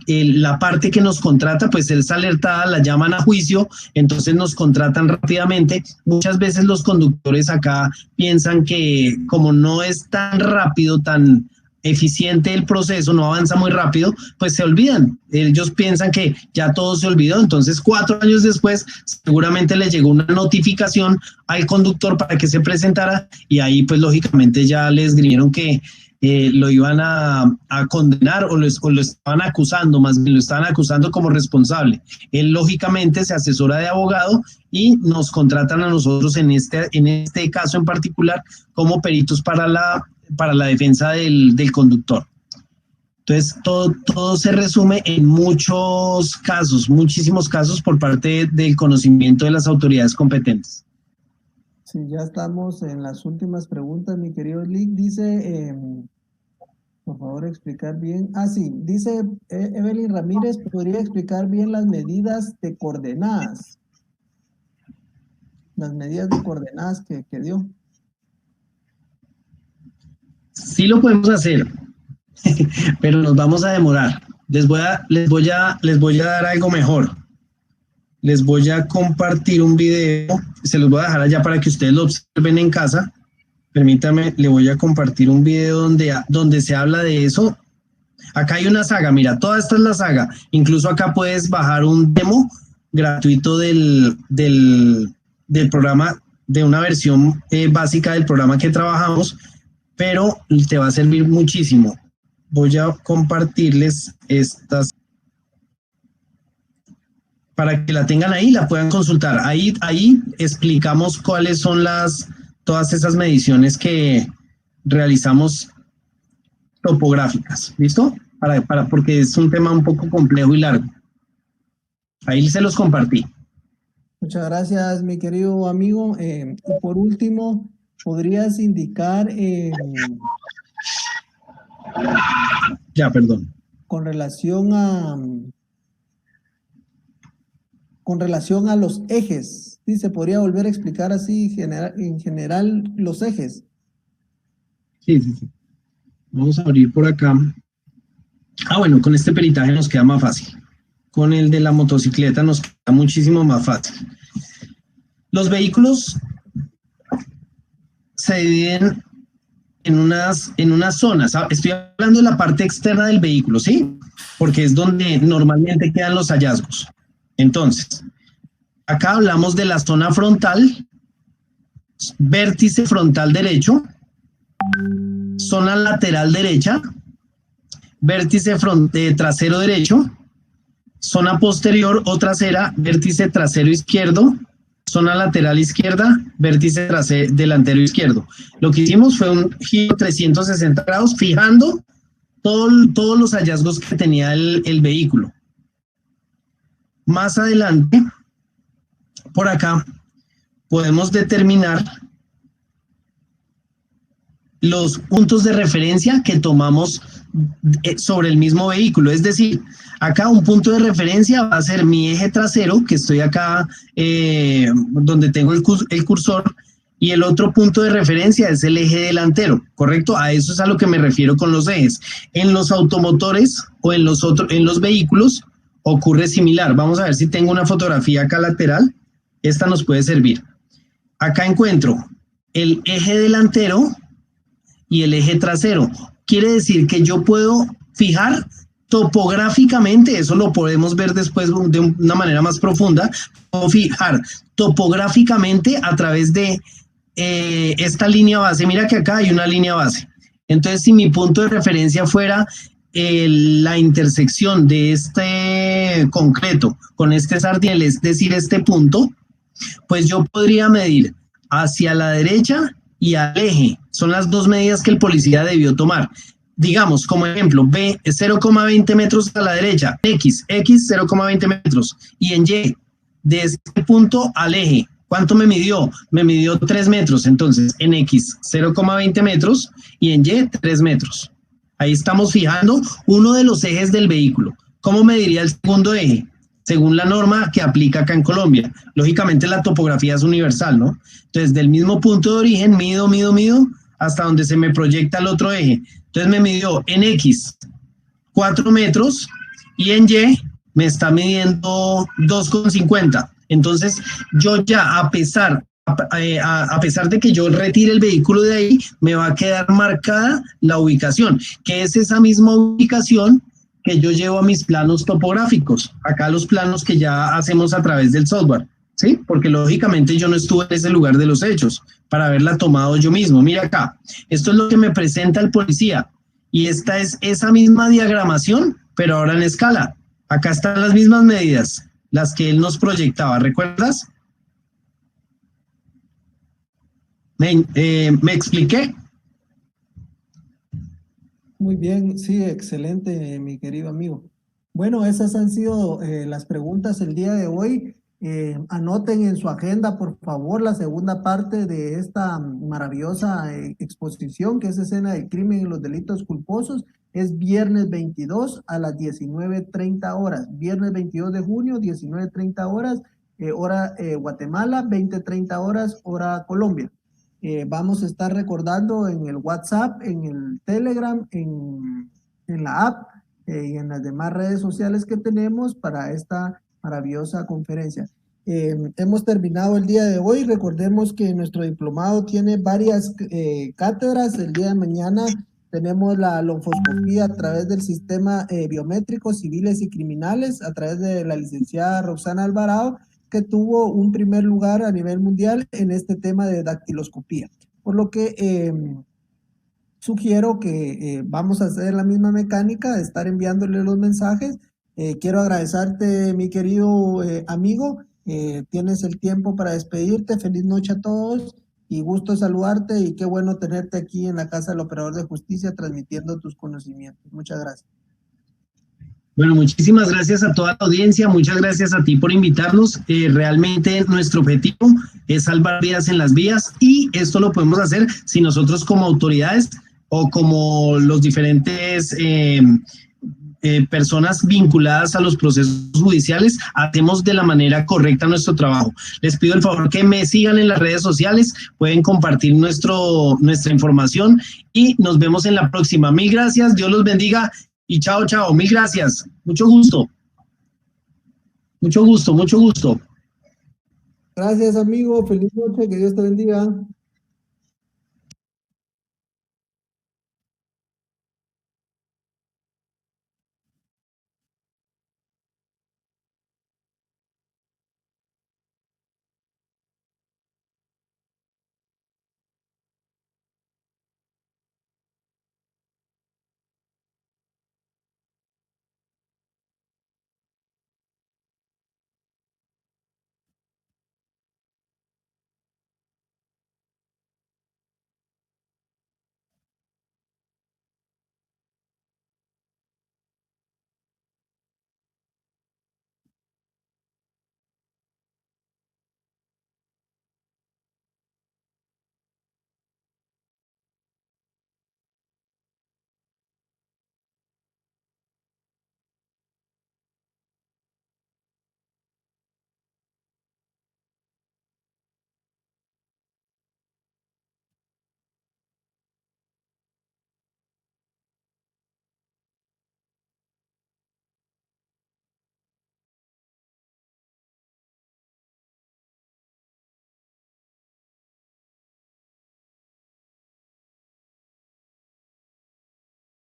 la parte que nos contrata, pues es alertada, la llaman a juicio, entonces nos contratan rápidamente. Muchas veces los conductores acá piensan que como no es tan rápido, tan eficiente el proceso, no avanza muy rápido, pues se olvidan. Ellos piensan que ya todo se olvidó, entonces 4 años después seguramente le llegó una notificación al conductor para que se presentara y ahí pues lógicamente ya les escribieron que lo iban a condenar o lo estaban acusando, más bien lo estaban acusando como responsable. Él lógicamente se asesora de abogado y nos contratan a nosotros en este caso en particular como peritos para la defensa del conductor. Entonces, todo se resume en muchos casos, muchísimos casos por parte del conocimiento de las autoridades competentes. Sí, ya estamos en las últimas preguntas, mi querido Lick. Dice, por favor, explicar bien. Sí, dice Evelyn Ramírez, ¿podría explicar bien las medidas de coordenadas? Las medidas de coordenadas que dio. Sí lo podemos hacer, pero nos vamos a demorar. Les voy a dar algo mejor. les voy a compartir un video, se los voy a dejar allá para que ustedes lo observen en casa. Permítame, le voy a compartir un video donde se habla de eso. Acá hay una saga, mira, toda esta es la saga. Incluso acá puedes bajar un demo gratuito del programa, de una versión básica del programa que trabajamos, pero te va a servir muchísimo. Voy a compartirles estas para que la tengan ahí, la puedan consultar. Ahí explicamos cuáles son todas esas mediciones que realizamos topográficas, ¿listo? Porque es un tema un poco complejo y largo. Ahí se los compartí. Muchas gracias, mi querido amigo. Y por último, ¿podrías indicar Ya, perdón. con relación a los ejes? ¿Sí se podría volver a explicar así en general los ejes? Sí. Vamos a abrir por acá. Bueno, con este peritaje nos queda más fácil. Con el de la motocicleta nos queda muchísimo más fácil. Los vehículos se dividen en unas zonas. Estoy hablando de la parte externa del vehículo, ¿sí? Porque es donde normalmente quedan los hallazgos. Entonces, acá hablamos de la zona frontal, vértice frontal derecho, zona lateral derecha, vértice trasero derecho, zona posterior o trasera, vértice trasero izquierdo, zona lateral izquierda, vértice delantero izquierdo. Lo que hicimos fue un giro 360 grados fijando todos los hallazgos que tenía el vehículo. Más adelante, por acá, podemos determinar los puntos de referencia que tomamos sobre el mismo vehículo. Es decir, acá un punto de referencia va a ser mi eje trasero, que estoy acá donde tengo el cursor, y el otro punto de referencia es el eje delantero, ¿correcto? A eso es a lo que me refiero con los ejes. En los automotores o en los vehículos ocurre similar. Vamos a ver si tengo una fotografía acá lateral. Esta nos puede servir. Acá encuentro el eje delantero y el eje trasero. Quiere decir que yo puedo fijar topográficamente, eso lo podemos ver después de una manera más profunda, puedo fijar topográficamente a través de esta línea base. Mira que acá hay una línea base. Entonces, si mi punto de referencia fuera la intersección de este concreto con este sardinel, es decir, este punto, pues yo podría medir hacia la derecha y al eje. Son las dos medidas que el policía debió tomar. Digamos, como ejemplo, B 0,20 metros a la derecha, X 0,20 metros, y en Y, de este punto al eje, ¿cuánto me midió? Me midió 3 metros, entonces en X 0,20 metros y en Y 3 metros. Ahí estamos fijando uno de los ejes del vehículo. ¿Cómo mediría el segundo eje? Según la norma que aplica acá en Colombia. Lógicamente la topografía es universal, ¿no? Entonces, del mismo punto de origen, mido, hasta donde se me proyecta el otro eje. Entonces, me midió en X 4 metros y en Y me está midiendo 2,50. Entonces, yo ya, a pesar de que yo retire el vehículo de ahí, me va a quedar marcada la ubicación, que es esa misma ubicación que yo llevo a mis planos topográficos, acá los planos que ya hacemos a través del software, ¿sí? Porque lógicamente yo no estuve en ese lugar de los hechos para haberla tomado yo mismo. Mira acá, esto es lo que me presenta el policía y esta es esa misma diagramación, pero ahora en escala. Acá están las mismas medidas, las que él nos proyectaba, ¿recuerdas? ¿Me expliqué? Muy bien, sí, excelente, mi querido amigo. Bueno, esas han sido las preguntas el día de hoy. Anoten en su agenda, por favor, la segunda parte de esta maravillosa exposición, que es Escena del Crimen y los Delitos Culposos. Es viernes 22 a las 19:30 horas. Viernes 22 de junio, 19:30 horas, hora Guatemala, 20:30 horas, hora Colombia. Vamos a estar recordando en el WhatsApp, en el Telegram, en la app y en las demás redes sociales que tenemos para esta maravillosa conferencia. Hemos terminado el día de hoy. Recordemos que nuestro diplomado tiene varias cátedras. El día de mañana tenemos la lonfoscopía a través del sistema biométrico civiles y criminales, a través de la licenciada Roxana Alvarado, que tuvo un primer lugar a nivel mundial en este tema de dactiloscopía. Por lo que sugiero que vamos a hacer la misma mecánica de estar enviándole los mensajes. Quiero agradecerte, mi querido amigo. Tienes el tiempo para despedirte. Feliz noche a todos y gusto saludarte, y qué bueno tenerte aquí en la Casa del Operador de Justicia transmitiendo tus conocimientos. Muchas gracias. Bueno, muchísimas gracias a toda la audiencia, muchas gracias a ti por invitarnos. Realmente nuestro objetivo es salvar vidas en las vías, y esto lo podemos hacer si nosotros como autoridades o como los diferentes personas vinculadas a los procesos judiciales hacemos de la manera correcta nuestro trabajo. Les pido el favor que me sigan en las redes sociales, pueden compartir nuestra información y nos vemos en la próxima. Mil gracias, Dios los bendiga y chao, chao. Mil gracias. Mucho gusto. Mucho gusto, mucho gusto. Gracias, amigo. Feliz noche, que Dios te bendiga.